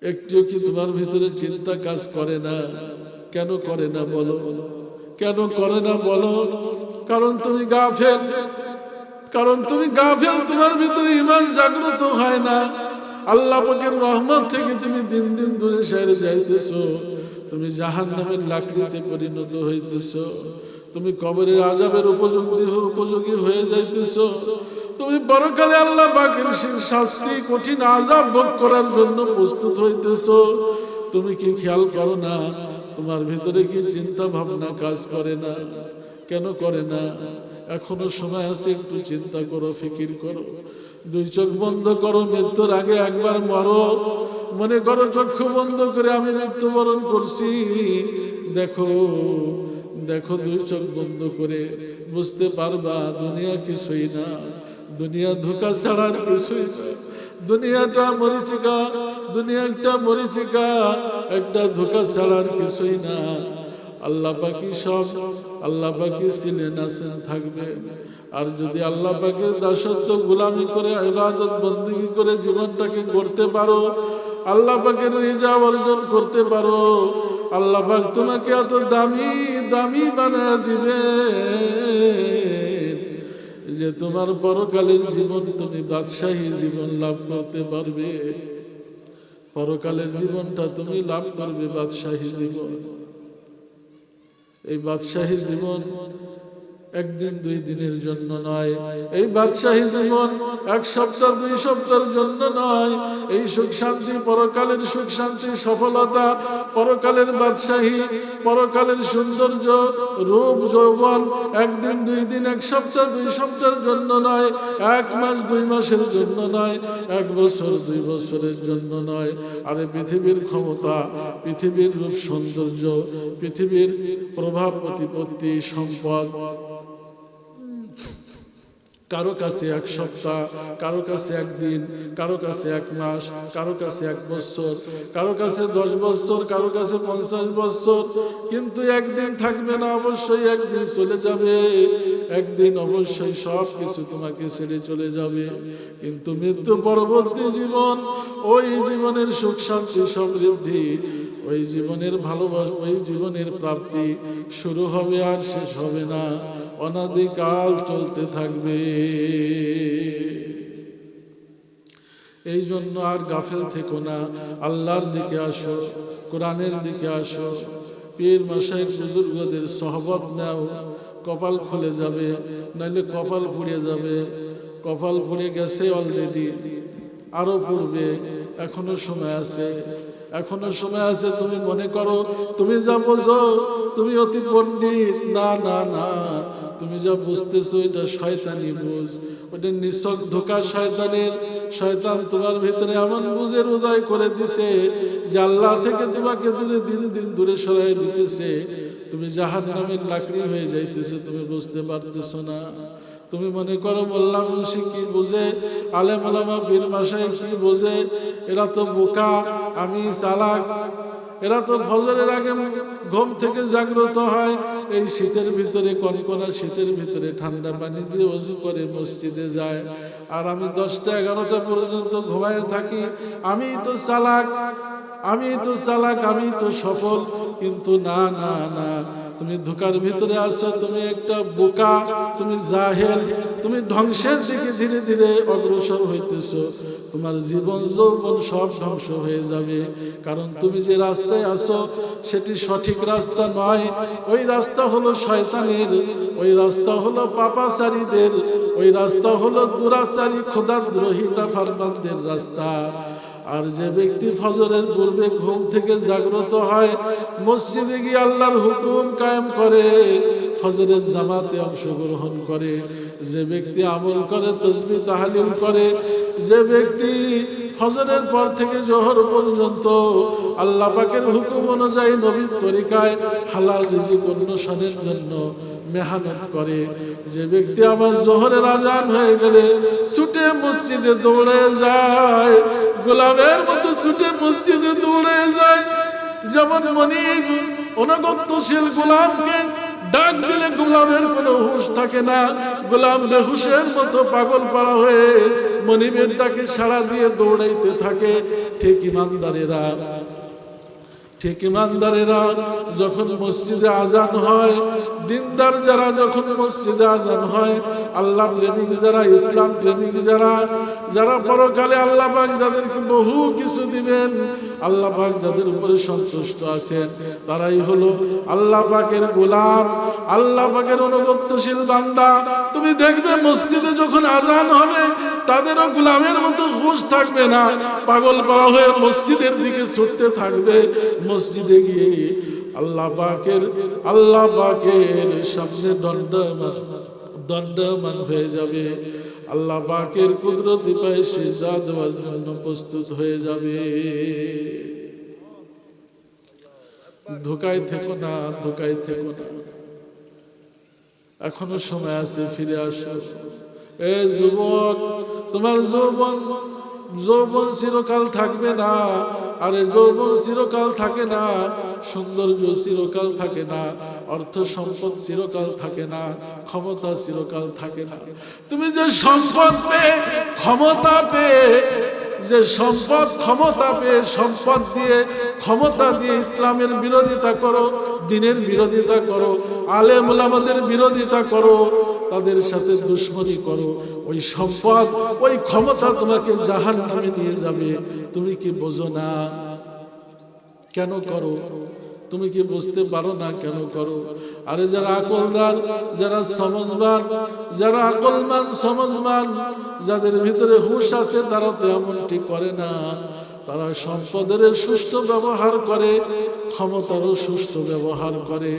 একটু কি তোমার ভিতরে চিন্তা কাজ করে না? কেন করে না বলো? কেন করে না বলো? কারণ তুমি গাফেল। তোমার ভিতরে ঈমান জাগ্রত হয় না। আল্লাহ পাকের রহমত থেকে তুমি দিন দিন দূরে সরে যাইতেছো। তুমি জাহান্নামের লাকড়িতে পরিণত হইতেছো। তুমি কবরের আযাবের উপযোগী হয়ে যাইতেছো। তুমি পরকালে আল্লাহ পাকের শাস্তি, কঠিন আযাব ভোগ করার জন্য প্রস্তুত হইতেছো। তুমি কি খেয়াল করো না? তোমার ভিতরে কি চিন্তা ভাবনা কাজ করে না? কেন করে না? এখনো সময় আছে, একটু চিন্তা করো, ফিকির করো। 2 চোখ বন্ধ করো, মৃত্যুর আগে একবার মরো। মনে করো চক্ষু বন্ধ করে আমি মৃত্যুবরণ করছি। দেখো 2 চোখ বন্ধ করে বুঝতে পারবা দুনিয়া কিছুই না, দুনিয়া ধোঁকা ছাড়ার কিছুই না। দুনিয়াটা মরিচিকা, একটা ধোঁকা ছাড়ার কিছুই না। আল্লাহ পাকি ছিলেন, আছেন, থাকবে। আর যদি আল্লাহ পাকের দাসত্ব গোলামি করে ইবাদত বندگی করে জীবনটাকে গড়তে পারো, আল্লাহ পাকের রিজা অর্জন করতে পারো, আল্লাহ পাক তোমাকে এত দামি বানিয়ে দিবে যে তোমার পরকালের জীবন তুমি বাদশাহী জীবন লাভ করতে পারবে। পরকালের জীবনটা তুমি লাভ করবে বাদশাহী জীবন। এই বাদশাহী জীবন একদিন 2 দিনের জন্য নয়। এই বাদশাহী জীবন 1 সপ্তাহ 2 সপ্তাহের জন্য নয়। এই সুখ শান্তি, পরকালের সুখ শান্তি, সফলতা, পরকালের বাদশাহী, পরকালের সৌন্দর্য, রূপ, যৌবন একদিন 2 দিন, 1 সপ্তাহ 2 সপ্তাহের জন্য নয়, 1 মাস 2 মাসের জন্য নয়, 1 বছর 2 বছরের জন্য নয়। আরে পৃথিবীর ক্ষমতা, পৃথিবীর রূপ সৌন্দর্য, পৃথিবীর প্রভাব প্রতিপত্তি, সম্পদ কারো কাছে 1 সপ্তাহ, কারো কাছে 1 দিন, কারো কাছে 1 মাস, কারো কাছে 1 বছর, কারো কাছে 10 বছর, কারো কাছে 50 বছর। কিন্তু একদিন থাকবে না, অবশ্যই একদিন চলে যাবে। একদিন অবশ্যই সব কিছু তোমাকে ছেড়ে চলে যাবে। কিন্তু মৃত্যু পরবর্তী জীবন, ওই জীবনের সুখ শান্তি সমৃদ্ধি, ওই জীবনের ভালোবাসা, ওই জীবনের প্রাপ্তি শুরু হবে আর শেষ হবে না, অনাদিকাল চলতে থাকবে। এই জন্য আর গাফেল থেকো না, আল্লাহর দিকে আসো, কোরআনের দিকে আসো, পীর মাশায়েখ বুজুর্গদের সহবত নাও। কপাল খুলে যাবে, নাইলে কপাল পুড়ে যাবে। কপাল পুড়ে গেছে অলরেডি, আরো পুড়বে, এখনো সময় আছে। এখনো সময় আছে। তুমি মনে করো তুমি যা বোঝো তুমি অতি পণ্ডিত। না না না, তুমি যা বুঝতেছো এটা শয়তানি বুঝ, ওটা নিছক ধোঁকা শয়তানের। শয়তান তোমার ভিতরে এমন বুঝের উদয় করে দিছে যে আল্লাহ থেকে তোমাকে দূরে দিন দিন দূরে সরাই দিতেছে। তুমি জাহান্নামের লাকড়ি হয়ে যাইতেছো, তুমি বুঝতে পারতেছো না। তুমি মনে করো মোল্লা মুন্সি কি বোঝে, আলেম ওলামা পীর মাশায়েখ কি বোঝে, এরা তো বোকা, আমি চালাক। এরা তো ফজরের আগে ঘুম থেকে জাগ্রত হয়, এই শীতের ভিতরে কনকনা শীতের ভিতরে ঠান্ডা পানি দিয়ে ওযু করে মসজিদে যায়, আর আমি 10টা 11টা পর্যন্ত ঘুমায় থাকি। আমি তো চালাক, আমি তো চালাক, আমি তো সফল। কিন্তু না না না, তুমি ধোঁকার ভিতরে আছো, তুমি একটা বোকা, তুমি জাহেল, তুমি ধ্বংসের দিকে ধীরে ধীরে অগ্রসর হইতেছো। তোমার জীবন যৌবন সব ধ্বংস হয়ে যাবে, কারণ তুমি যে রাস্তায় আছো সেটি সঠিক রাস্তা নয়। ওই রাস্তা হলো শয়তানের, ওই রাস্তা হলো পাপাচারীদের, ওই রাস্তা হলো দুরাচারী খোদাদ্রোহী নাফরমানদের রাস্তা। আর যে ব্যক্তি ফজরের পূর্বে ঘুম থেকে জাগ্রত হয়, মসজিদে গিয়ে আল্লাহর হুকুম কায়েম করে, ফজরের জামাতে অংশগ্রহণ করে, যে ব্যক্তি আমল করে, তাসবিহ তাহলিল করে, যে ব্যক্তি ফজরের পর থেকে জোহর পর্যন্ত আল্লাহ পাকের হুকুম অনুযায়ী নবীর তরিকায় হালাল রিজিক অন্বেষণের জন্য মেহনত করে, যে ব্যক্তি আবার জোহরের আজান হয়ে গেলে ছুটে মসজিদে দৌড়ে যায়, গোলামের মতো ছুটে মসজিদে দৌড়ে যায়। যেমন মনিব অনগত্যশীল গোলামকে ডাক দিলে গোলামের কোনো হুঁশ থাকে না, গোলাম বেহুশের মতো পাগল পাড়া হয়ে মনিবের ডাকে সাড়া দিয়ে দৌড়াইতে থাকে। ঠিক ইমানদারেরা যখন মসজিদে আজান হয়, দিনদার যারা যখন মসজিদে আজান হয়, আল্লাহ প্রেমিক যারা, ইসলাম প্রেমিক যারা, যারা পরকালে আল্লাহ পাক যাদেরকে বহু কিছু দিবেন, আল্লাহ পাক যাদের উপরে সন্তুষ্ট আছেন, তারাই হলো আল্লাহ পাকের গোলাম, আল্লাহ পাকের অনুগত্যশীল বান্দা। তুমি দেখবে মসজিদে যখন আজান হবে তাদেরও গোলামের মতো হুঁশ থাকবে না, পাগল পাড়া হয়ে মসজিদের দিকে ছুটতে থাকবে। মসজিদে গিয়ে আল্লাহ পাকের সামনে দণ্ডায়মান হয়ে যাবে, আল্লাহ পাকের কুদরতি পায়ে সিজদা দেওয়ার জন্য প্রস্তুত হয়ে যাবে। ধোঁকায় থেকো না, ধোঁকায় থেকো না, এখনো সময় আছে, ফিরে আসো। এ যুবক, তোমার যৌবন চিরকাল থাকবে না। আরে যৌবন চিরকাল থাকে না, সৌন্দর্য চিরকাল থাকে না, অর্থ সম্পদ চিরকাল থাকে না, ক্ষমতা চিরকাল থাকে না। তুমি যে সম্পদ পেয়ে, ক্ষমতা পেয়ে, যে সম্পদ ক্ষমতা পেয়ে, ক্ষমতা দিয়ে ইসলামের বিরোধিতা করো, দ্বীনের বিরোধিতা করো, আলেম ওলামাদের বিরোধিতা করো, তাদের সাথে দুশমনি করো, ওই সম্পদ ওই ক্ষমতা তোমাকে জাহান্নামে নিয়ে যাবে। তুমি কি বোঝো না? কেন করো? তুমি কি বুঝতে পারো না কেন করো? আরে যারা আকলদার, যারা সমঝবান, যারা আকলমান সমঝবান, যাদের ভিতরে হুঁশ আছে, তারা তো এমনটি করে না। তারা সম্পদের সুষ্ঠু ব্যবহার করে, ক্ষমতারও সুষ্ঠু ব্যবহার করে,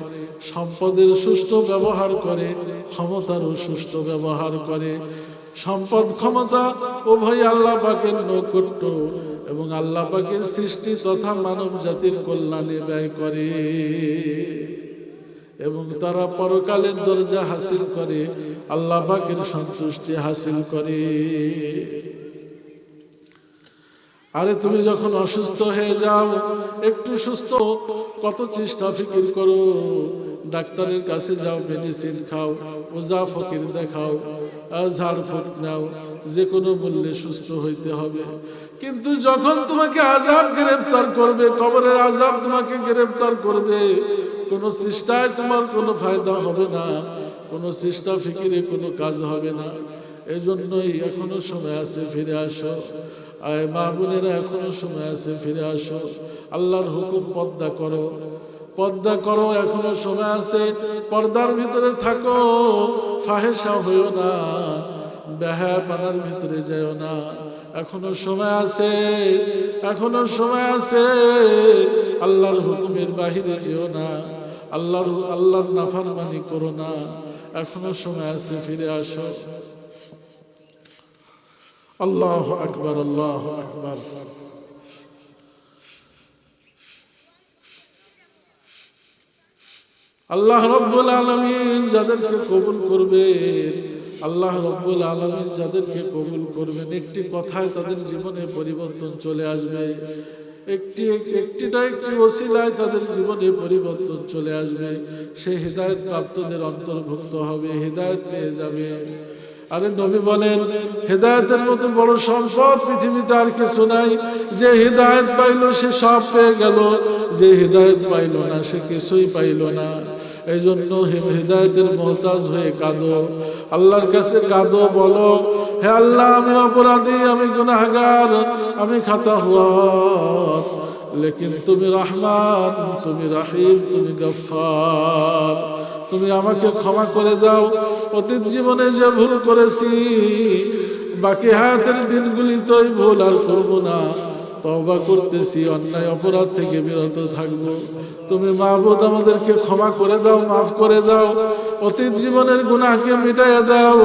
সম্পদের সুষ্ঠু ব্যবহার করে, ক্ষমতারও সুষ্ঠু ব্যবহার করে। সম্পদ ক্ষমতা উভয় আল্লাহ পাকের নৈকট্য এবং আল্লাহ পাকের সৃষ্টি তথা মানব জাতির কল্যাণে ব্যয় করে, এবং তারা পরকালের দরজা হাসিল করে, আল্লাহ পাকের সন্তুষ্টি হাসিল করে। আরে তুমি যখন অসুস্থ হয়ে যাও, একটু সুস্থ, কত চেষ্টা ফিকির করো, ডাক্তারের কাছে যাও, মেডিসিন খাও, ওজা ফকির দেখাও, ঝাড়ফুঁক নাও, যে কোনো মূল্যে সুস্থ হইতে হবে। কিন্তু যখন তোমাকে আযাব গ্রেফতার করবে, কবরের আযাব তোমাকে গ্রেফতার করবে, কোনো চেষ্টায় তোমার কোনো ফায়দা হবে না, কোনো চেষ্টা ফিকিরে কোনো কাজ হবে না। এই জন্যই এখনো সময় আছে, ফিরে আসো। আয় মা বোনেরা, এখনো সময় আছে, ফিরে আসো। আল্লাহর হুকুম পর্দা করো, পর্দা করো, এখনো সময় আছে, পর্দার ভিতরে থাকো, ফাহেসা হইও না, বেহায়াপনার ভিতরে যাও না, এখনো সময় আছে, এখনো সময় আছে। আল্লাহর হুকুমের বাহিরে যেও না, আল্লাহর নাফরমানি করো না, এখনো সময় আছে, ফিরে আসো। আল্লাহু আকবার, আল্লাহু আকবার। আল্লাহ রব্বুল আলামিন যাদেরকে কবুল করবেন, আল্লাহ রব্বুল আলামিন যাদেরকে কবুল করবেন, একটি কথায় তাদের জীবনে পরিবর্তন চলে আসবে। একটি ওসিলায় তাদের জীবনে পরিবর্তন চলে আসবে। সেই হিদায়াত প্রাপ্তদের অন্তর্ভুক্ত হবে, হিদায়াত পেয়ে যাবে। আরে নবী বলেন, হিদায়াতের মতো বড় সম্পদ পৃথিবীতে আর কিছু নাই। যে হিদায়াত পাইল সে সব পেয়ে গেল, যে হিদায়াত পাইল না সে কিছুই পাইল না। এই জন্য হিদায়াতের মুহতাজ হয়ে কাঁদো, আল্লাহর কাছে কাঁদো, বলো, হে আল্লাহ, আমি অপরাধী, আমি গুনাহগার, আমি খাতা হুয়া, লেকিন তুমি রহমান, তুমি রহিম, তুমি গফফার, তুমি আমাকে ক্ষমা করে দাও। অতীত জীবনে যে ভুল করেছি, বাকি হায়াতের দিনগুলিতেই ভুল আর করবো না। তওবা করতেছি, অন্যায় অপরাধ থেকে বিরত থাকবো। তুমি মাহবুদ আমাদেরকে ক্ষমা করে দাও, মাফ করে দাও। অতীত জীবনের গুনাহকে মিটাইয়া দাও,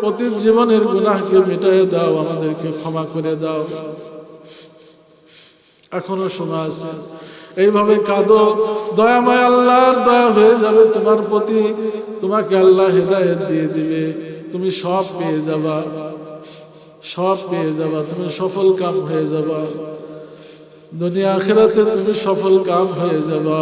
অতীত জীবনের গুনাহকে মিটাইয়া দাও, আমাদেরকে ক্ষমা করে দাও। এখনো সময় আছে, এইভাবে কাঁদো। দয়াময় আল্লাহর দয়া হয়ে যাবে তোমার প্রতি, তোমাকে আল্লাহ হিদায়াত দিয়ে দিবে, তুমি সব পেয়ে যাবা, সব পেয়ে যাবা, তুমি সফল কাম হয়ে যাবা, দুনিয়া আখিরাতে তুমি সফল কাম হয়ে যাবা।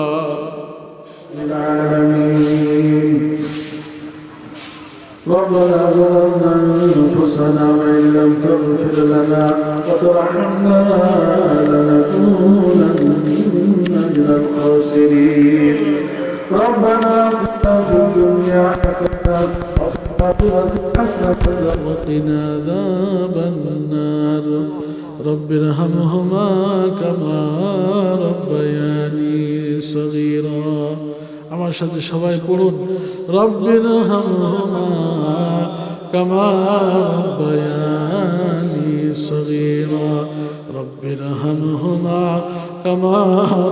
ربنا ظلمنا أنفسنا وإن لم تغفر لنا وترحمنا لنكونن من الخاسرين. ربنا آتنا في الدنيا حسنة وفي الآخرة حسنة وقنا عذاب النار. رب ارحمهما كما ربياني صغيرا. আমার সাথে সবাই পড়ুন, রব্বিরহামহুমা কামা রাব্বায়ানি সগীরা, রব্বিরহামহুমা কামা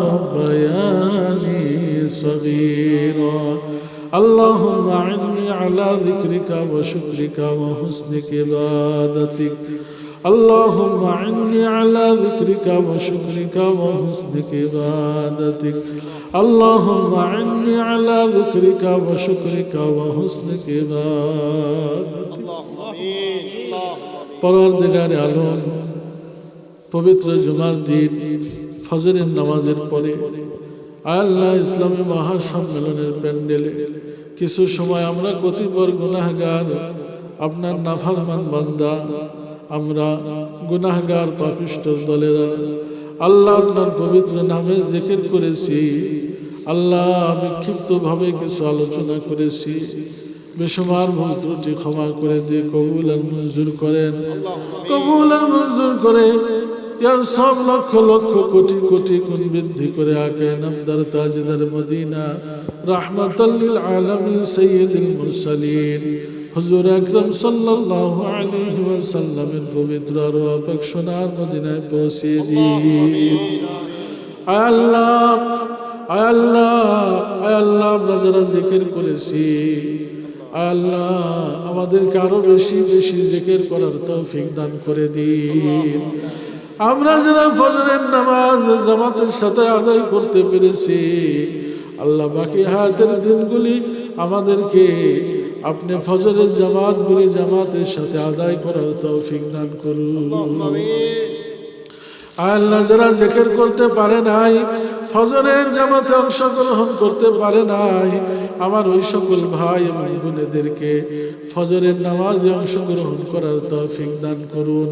রাব্বায়ানি সগীরা। اللهم أعني على ذكرك وشكرك وحسن عبادتك. اللهم أعني على ذكرك وشكرك وحسن عبادتك. اللهم أعني على ذكرك وشكرك وحسن عبادتك. পরওয়ারদিগারে আলম, পবিত্র জুমার দিন ফজরের নামাজের পরে আল্লাহ ইসলামী মহাসম্মেলনের প্যান্ডেলে কিছু সময় আমরা কতিপয় গুনাহগার, আপনার নাফরমান বান্দা, আমরা গুনাহগার পাপিষ্ঠ দলেরা আল্লাহ আপনার পবিত্র নামে জিকির করেছি। আল্লাহ বিক্ষিপ্তভাবে কিছু আলোচনা করেছি, বেশুমার ভুল ত্রুটি ক্ষমা করে দিয়ে কবুল আর মঞ্জুর করেন, কবুল আর মঞ্জুর করে ইয়ার সব লক্ষ লক্ষ কোটি কোটি গুণ বৃদ্ধি করে আকে নামদার তাজদার মদিনা রাহমাতাল লিল আলামিন সাইয়্যিদুল মুরসালিন হুজুর আকরাম সাল্লাল্লাহু আলাইহি ওয়াসাল্লামের পবিত্র রওয়া পাক সোনার মদিনায় পৌঁছে দিন। আয় আল্লাহ, আয় আল্লাহ, আয় আল্লাহ, আমরা যারা জিকির করেছি, আয় আল্লাহ আমাদেরকে আরো বেশি বেশি জিকির করার তৌফিক দান করে দিন। আমরা যারা ফজরের নামাজ জামাতের সাথে আদায় করতে পেরেছি, আল্লাহ বাকি হায়াতের দিনগুলি আমাদেরকে আপনি ফজরের জামাতগুলি জামাতের সাথে আদায় করার তৌফিক দান করুন। আল্লাহ যারা জিকির করতে পারে নাই, ফজরের জামাতে অংশগ্রহণ করতে পারে নাই, আমার ওই সকল ভাই এবং বোনেদেরকে ফজরের নামাজে অংশগ্রহণ করার তৌফিক দান করুন,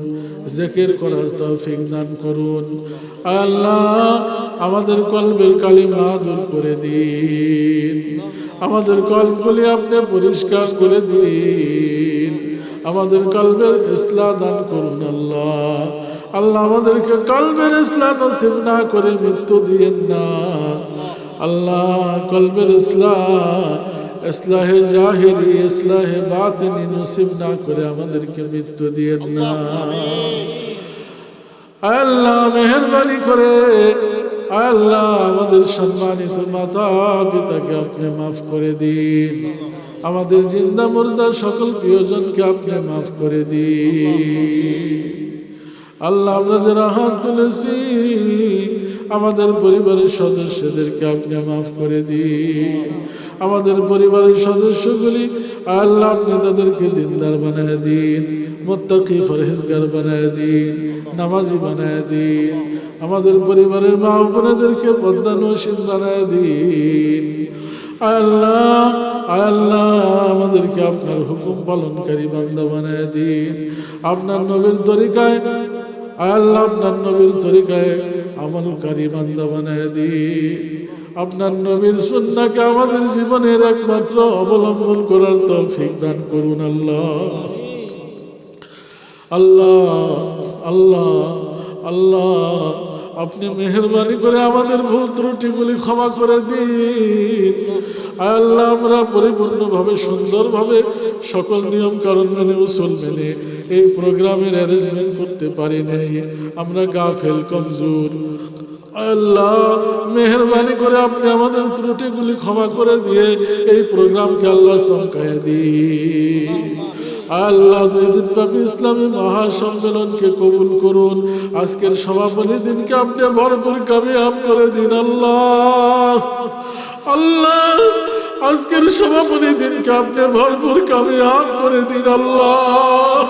জিকির করার তৌফিক দান করুন। আল্লাহ আমাদের কলবের কালিমা দূর করে দিন, আমাদের কলবগুলি আপনি পরিষ্কার করে দিন, আমাদের কলবের ইসলাহ দান করুন। আল্লাহ আল্লাহ আমাদেরকে কলবের ইসলাহ নসিব না করে মৃত্যু দিয়েন না। আল্লাহ কলবের ইসলাহ ইসলাহে জাহিরি ইসলাহে বাতিনি নসিব না করে আমাদেরকে মৃত্যু দিয়েন না। আল্লাহ মেহেরবানি করে আল্লাহ আমাদের সম্মানিত মাতা পিতাকে আপনি মাফ করে দিন, আমাদের জিন্দা মুর্দা সকল প্রিয়জনকে আপনি মাফ করে দিন। আল্লাহ আমরা যারা হাত তুলেছি আমাদের পরিবারের সদস্যদেরকে আপনি মাফ করে দিন। আমাদের পরিবারের সদস্যগুলি আল্লাহ আপনি তাদেরকে দিনদার বানায় দিন, মুত্তাকি ফরহেজগার বানায় দিন, নামাজি বানায় দিন। আমাদের পরিবারের মা বোনেদেরকে পদ্মানসীন বানায় দিন। আল্লাহ আল্লাহ আমাদেরকে আপনার হুকুম পালনকারী বান্দা বানায় দিন। আপনার নবীর তরিকায় আল্লাহ আপনার নবীর তরিকায় আমলকারী বান্দা বানায় দিন। আপনার নবীর সুন্নাহকে আমাদের জীবনের একমাত্র অবলম্বন করার তৌফিক দান করুন। আল্লাহ আল্লাহ আল্লাহ আল্লাহ আপনি মেহেরবানি করে আমাদের ভুল ত্রুটিগুলি ক্ষমা করে দিন। আল্লাহ আমরা পরিপূর্ণভাবে সুন্দরভাবে সকল নিয়ম কারণ মেনে উসুল মেনে এই প্রোগ্রামের অ্যারেঞ্জমেন্ট করতে পারি নাই, আমরা গাফেল কমজোর। আল্লাহ মেহেরবানি করে আপনি আমাদের ত্রুটিগুলি ক্ষমা করে দিয়ে এই প্রোগ্রামকে আল্লাহ চমকায় দিন। আল্লাহ দুইদিনব্যাপী ইসলামী মহাসম্মেলনকে কবুল করুন। আজকের সমাপনী দিনকে আপনি ভরপুর কামিয়াব করে দিন। আল্লাহ আল্লাহ আজকের সমাপনী দিনকে আপনি ভরপুর কামিয়াব করে দিন। আল্লাহ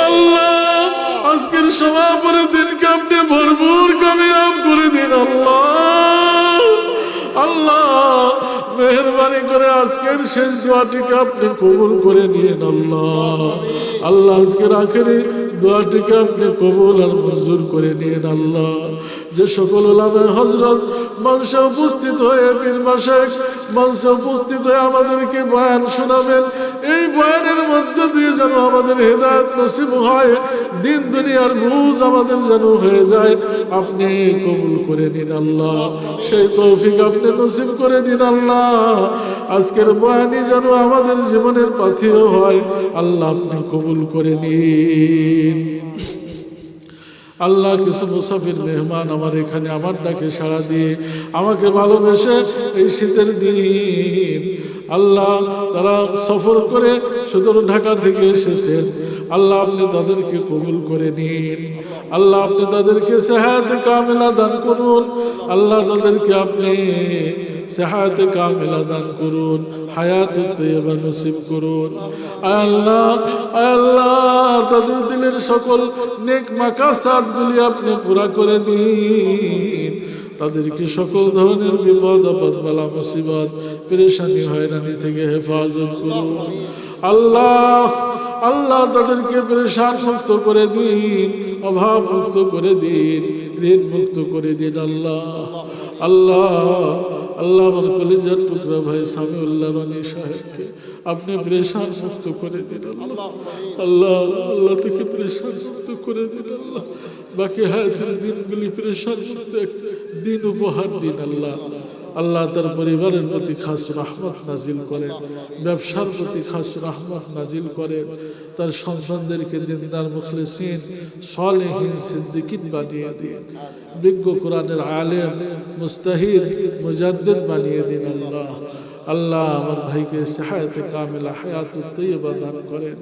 আল্লাহ আজকের সমাপনী দিনকে আপনি ভরপুর কামিয়াব করে দিন। আল্লাহ আল্লাহ মেহেরবানি করে আজকের শেষ দোয়াটিকে আপনি কবুল করে নিন। আল্লাহ আল্লাহ আজকের আখেরি দোয়াটিকে আপনি কবুল আর মঞ্জুর করে নিন। আল্লাহ যে সকল উলামায়ে হযরত মঞ্চে উপস্থিত হয়ে পীর মাশায়েখ মঞ্চে উপস্থিত হয়ে আমাদেরকে বয়ান শোনাবেন, এই বয়ানের মধ্যে দিয়ে যেন আমাদের হেদায়েত নসিব হয়, দিন দুনিয়ার বুঝ আমাদের যেন হয়ে যায়, আপনি কবুল করে নিন। আল্লাহ সেই তৌফিক আপনি নসিব করে দিন। আল্লাহ আজকের বয়ানই যেন আমাদের জীবনের পাথেয় হয়, আল্লাহ আপনি কবুল করে নিন। আল্লাহ কিছু মুসাফির মেহমান আমার এখানে আমার ডাকে সাড়া দিয়ে আমাকে ভালোবেসে এই শীতের দিন আল্লাহ তারা সফর করে সুদূর ঢাকা থেকে এসেছেন, আল্লাহ আপনি তাদেরকে কবুল করে নিন। আল্লাহ আপনি তাদেরকে সেহায়াতে কামিলা দান করুন। আল্লাহ তাদেরকে আপনি সেহায়াতে কামিলা দান করুন, হায়াত তৈয়বা নসিব করুন। আল্লাহ আল্লাহ তাদের দিলের সকল নেক মাকাসাদগুলি আপনি পুরা করে দিন। তাদেরকে সকল ধরনের বিপদ আপদ বালা মুসিবত পেরেশানি হয়রানি থেকে হেফাজত করুন। আল্লাহ আল্লাহ তাদেরকে পেরেশান মুক্ত করে দিন, অভাব মুক্ত করে দিন, ঋণ মুক্ত করে দিন। আল্লাহ আল্লাহ আল্লাহ আমার কলিজার টুকরা ভাই সামিউল্লাহ রানী সাহেবকে আপনি পেরেশান মুক্ত করে দিন। আল্লাহ আল্লাহ আল্লাহ থেকে পেরেশান মুক্ত করে দিন। আল্লাহ বাকি হায়াতের দিনগুলি পেরেশান মুক্ত দিন উপহার দিন। আল্লাহ আল্লাহ তার পরিবারের প্রতি খাস রহমত নাজিল করেন, ব্যবসার প্রতি খাস রহমত নাজিল করেন, তার সন্তানদেরকে দিনদার মুখলিসিন সালেহিন সিদ্দিকিন বানিয়ে দিন, বিজ্ঞ কোরআনের আলেম মুস্তাহিদ মুজাদ্দিদ বানিয়ে দিন। আল্লাহ আল্লাহ আমার ভাইকে সেহায়াতে কামিলা হায়াতুত তৈয়বা দান করেন।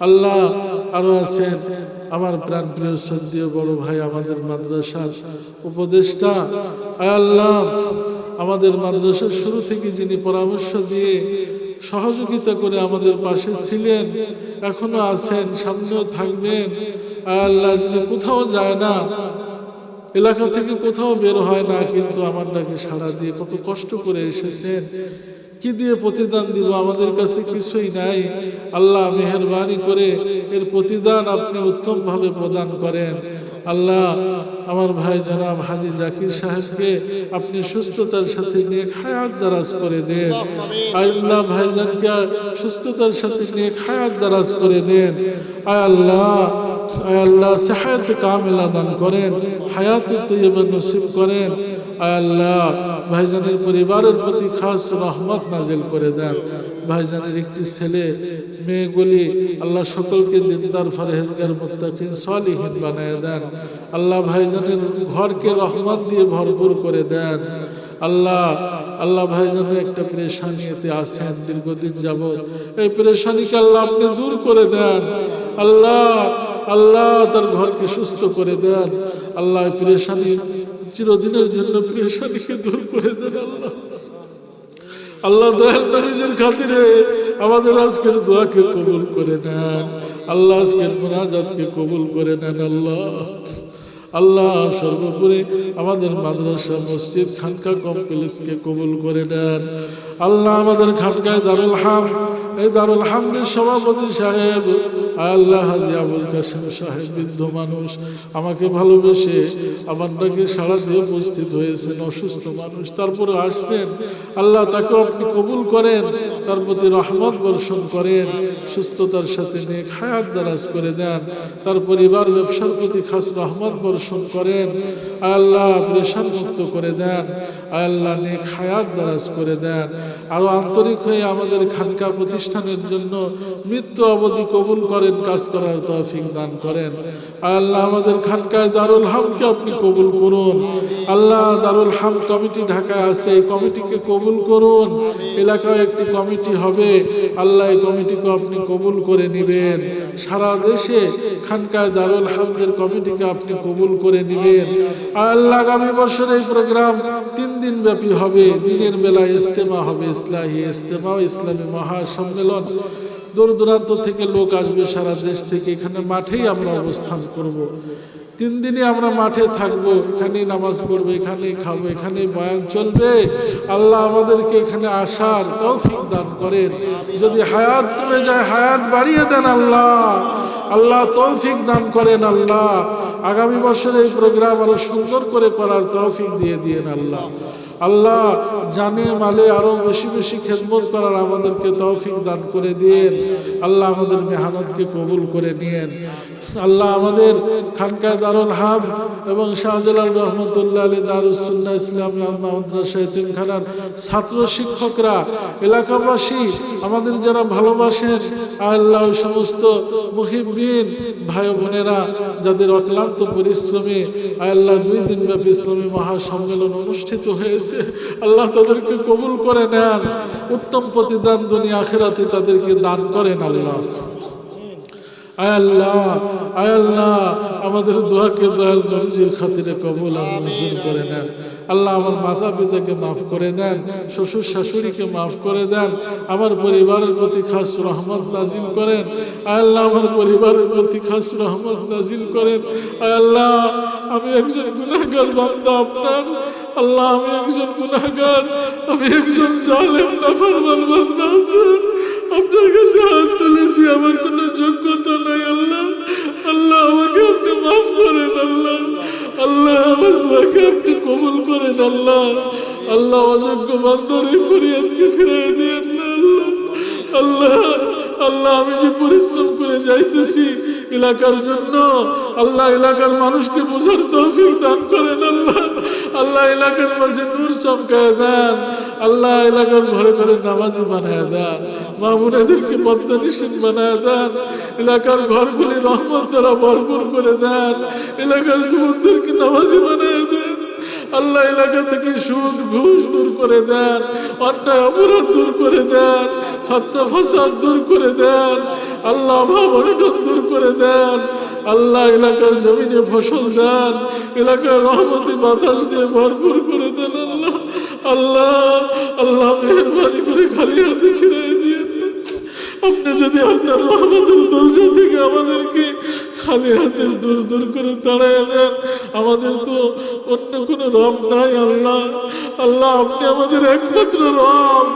আল্লাহ আরো আছেন আমার প্রাণ প্রিয় শ্রদ্ধেয় বড় ভাই আমাদের মাদ্রাসার উপদেষ্টা, আল্লাহ আমাদের মাদ্রাসার শুরু থেকে যিনি পরামর্শ দিয়ে সহযোগিতা করে আমাদের পাশে ছিলেন, এখনো আছেন, সামনেও থাকবেন। আল্লাহ যিনি কোথাও যায় না, এলাকা থেকে কোথাও বের হয় না, কিন্তু আমার ডাকে সাড়া দিয়ে কত কষ্ট করে এসেছেন, কি দিয়ে প্রতিদান দিব, আমাদের কাছে কিছুই নাই। আল্লাহ মেহেরবানি করে এর প্রতিদান আপনি উত্তম ভাবে প্রদান করেন। আল্লাহ আমার ভাই জনাব হাজী জাকির সাহেবকে আপনি সুস্থতার সাথে নেক হায়াত দারাজ করে দেন। আল্লাহ ভাইজানকে সুস্থতার সাথে নেক হায়াত দারাজ করে দেন। আল্লাহ আল্লাহ সেহায়াত কামিলা দান করেন, হায়াত তৈয়বা নসিব করেন। আয় আল্লাহ ভাইজানের পরিবারের প্রতি খাস রহমত নাজিল করে দেন। ভাইজানের একটি ছেলে মেয়েগুলি আল্লাহ সকলকে দিনদার ফরহেজগার মুত্তাকিন সালিহিন বানায় দেন। আল্লাহ ভাইজানের ঘরকে রহমত দিয়ে ভরপুর করে দেন। আল্লাহ ভাইজানের একটা পেরেশানিতে আছেন দীর্ঘদিন যাবৎ, এই পেরেশানিকে আল্লাহ আপনি দূর করে দেন। আল্লাহ তার ঘরকে সুস্থ করে দেন। আল্লাহ পেরেশানি চিরদিনের জন্য পেরেশানিকে দূর করে দেন। আল্লাহ দয়াল নবীজির খাতিরে আমাদের আজকের দোয়াকে কবুল করে নেন। আল্লাহ আজকের মুনাজাতকে কবুল করে নেন। আল্লাহ সর্বোপরি আমাদের মাদ্রাসা মসজিদ খানকা কমপ্লেক্সকে কবুল করে নেন। আল্লাহ আমাদের খানকায় এই দারুল হামদের সভাপতি সাহেব আল্লাহ হাজী আবুল কাসেম সাহেব বৃদ্ধ মানুষ, আমাকে ভালোবেসে আমার ডাকে সাড়া দিয়ে উপস্থিত হয়েছেন। অসুস্থ মানুষ, তারপরে আসছেন। আল্লাহ তাকে আপনি কবুল করেন, তার প্রতি রহমত বর্ষণ করেন, সুস্থতার সাথে নেক হায়াত দারাজ করে দেন। তার পরিবার ব্যবসার প্রতি খাস রহমত বর্ষণ করেন। আল্লাহ প্রেশার মুক্ত করে দেন। আল্লাহ নেক হায়াত দারাজ করে দেন। আরো আন্তরিক হয়ে আমাদের খানকা প্রতিষ্ঠানের জন্য মৃত্যু অবধি কবুল করেন, কাজ করার তৌফিক দান করেন। আল্লাহ আমাদের খানকায় দারুল হামকে আপনি কবুল করুন। আল্লাহ দারুল হাম কমিটি ঢাকায় আছে, এই কমিটিকে কবুল করুন। এলাকায় একটি কমিটি হবে, আল্লাহ এই কমিটিকে আপনি কবুল করে নেবেন। সারা দেশে খানকায় দারুল হামদের কমিটিকে আপনি কবুল করে নেবেন। আল্লাহ আগামী বছর এই প্রোগ্রাম 3 দিন ব্যাপী হবে। দিনের বেলা ইজতেমা হবে, ইসলাহি ইজতেমা, ইসলামী মহাসম্মেলন। দূর দূরান্ত থেকে লোক আসবে, সারা দেশ থেকে। এখানে মাঠেই আমরা অবস্থান করব। 3 দিনই আমরা মাঠে থাকবো, এখানেই নামাজ পড়বো, এখানেই খাবো, এখানেই বয়ান চলবে। আল্লাহ আমাদেরকে এখানে আসার তৌফিক দান করেন। যদি হায়াত কমে যায়, হায়াত বাড়িয়ে দেন। আল্লাহ তৌফিক দান করেন। আগামী বছর এই প্রোগ্রাম আরো সুন্দর করে করার তৌফিক দিয়ে দিয়েন। আল্লাহ জানে মালে আরো বেশি বেশি খেদমত করার আমাদেরকে তৌফিক দান করে দিয়েন। আল্লাহ আমাদের মেহনতকে কবুল করে নিয়েন। আল্লাহ আমাদের খানকায় দারুল হাম এবং শাহজালাল রহমতুল্লাহ আলী দারুস সুন্নাহ ইসলামী মাদ্রাসা এতিমখানার ছাত্র শিক্ষকরা, এলাকাবাসী, আমাদের যারা ভালোবাসেন আল্লাহ, সমস্ত মুহিব্বিন ভাই বোনেরা যাদের অক্লান্ত পরিশ্রমে আল্লাহ 2 দিন ব্যাপী ইসলামী মহাসম্মেলন অনুষ্ঠিত হয়েছে, আল্লাহ তাদেরকে কবুল করে নেন। উত্তম প্রতিদান দুনিয়া আখিরাতে তাদেরকে দান করেন। আল্লাহ আমাদের দোয়াকে দয়াল নবীজির খাতিরে কবুল আর মঞ্জুর করে নেন। আল্লাহ আমার মাতা পিতাকে মাফ করে দেন, শ্বশুর শাশুড়িকে মাফ করে দেন। আমার পরিবারের প্রতি খাস রহমত নাজিল করেন। আল্লাহ আমার পরিবারের প্রতি খাস রহমত নাজিল করেন। আল্লাহ আমি একজন গুনাহগার বান্দা আপনার। আল্লাহ আমি একজন গুনাহগার, আমি একজন জালেম নাফরমান বান্দা আপনার। আপনার কাছে হাত তুলেছি, আমার কোনো যোগ্যতা নাই। আল্লাহ আমাকে আপনি মাফ করেন। আল্লাহ আমার দোয়াকে আপনি কবুল করেন। আল্লাহ অযোগ্য বান্দার এই ফরিয়াদকে ফিরিয়ে দিয়েন না। আল্লাহ আমি যে পরিশ্রম করে যাইতেছি এলাকার জন্য, আল্লাহ এলাকার মানুষকে বোঝার তৌফিক দান করেন। আল্লাহ এলাকার মাঝে নূর চমকায় দেন। আল্লাহ এলাকার ঘরে ঘরে নামাজি বানায় দেন, মা বোনেদেরকে পদ্মনিশীন বানায় দেন। এলাকার ঘরগুলি রহমত দ্বারা ভরপুর করে দেন। এলাকার যুবকদেরকে নামাজি বানায় দেন। আল্লাহ এলাকা থেকে সুদ ঘুষ দূর করে দেন, অন্যায় অপরাধ দূর করে দেন, ফাত্তা ফাসাদ দূর করে দেন। আল্লাহ অভাব-অনটন দূর করে দেন। আল্লাহ এলাকার জমিনে ফসল দেন, এলাকার রহমতি বাতাস দিয়ে ভরপুর করে দেন। আল্লাহ মেহেরবানি করে খালি হাতে ফিরিয়ে দিয়ে আপনি যদি আপনার রহমতের দরজা থেকে আমাদেরকে খালি হাতের দূর করে তাড়াইয়া দেন। আমাদের তো অন্য কোনো রব নাই। আল্লাহ আপনি আমাদের একমাত্র রব,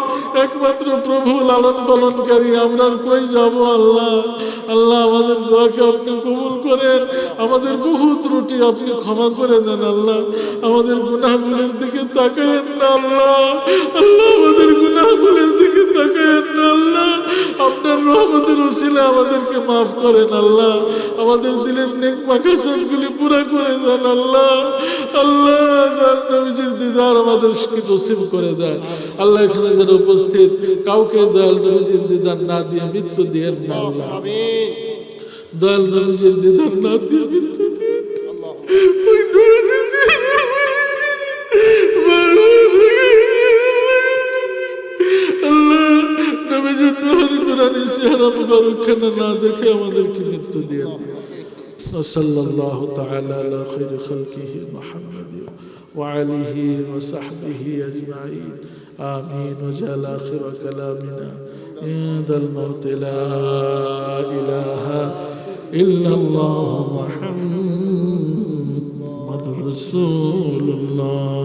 একমাত্র প্রভু, লালন পালনকারী। আমরা কই যাব? আল্লাহ আমাদের দোয়াকে আপনি কবুল করেন। আমাদের বহু ত্রুটি আপনি ক্ষমা করে দেন। আমাদের গুনাহগুলোর দিকে তাকায়েন না। আল্লাহ আমাদের গুনাহগুলোর দিকে তাকায়েন না। আপনার রহমতের উসিলা আমাদেরকে মাফ করেন আল্লাহ। আমাদের দিলের নেক মাকাসাদগুলি পুরা করে দেন আল্লাহ। আল্লাহ নবীজির দিদার আমাদেরকে নসিব করে দেন আল্লাহ। এখানে যারা উপস্থিত কাউকে দয়াল নবীজির দিদার না দিয়ে মৃত্যু দিয়েন না আল্লাহ। দয়াল নবীজির দিদার না দিয়ে মৃত্যু দিয়েন। আল্লাহ নবীজির নূরানি নূরানি চেহারা মুবারকখানা না দেখে আমাদেরকে মৃত্যু দিয়েন। সাল্লাল্লাহু তাআলা আলা খায়রি খালকিহি মুহাম্মাদ ওয়া আলিহি ওয়া সাহবিহি আজমাইন আমিন। ওয়াজআল আখির কালামিনা ইনদাল মাউত লা ইলাহা ইল্লাল্লাহু মুহাম্মাদুর রাসূলুল্লাহ।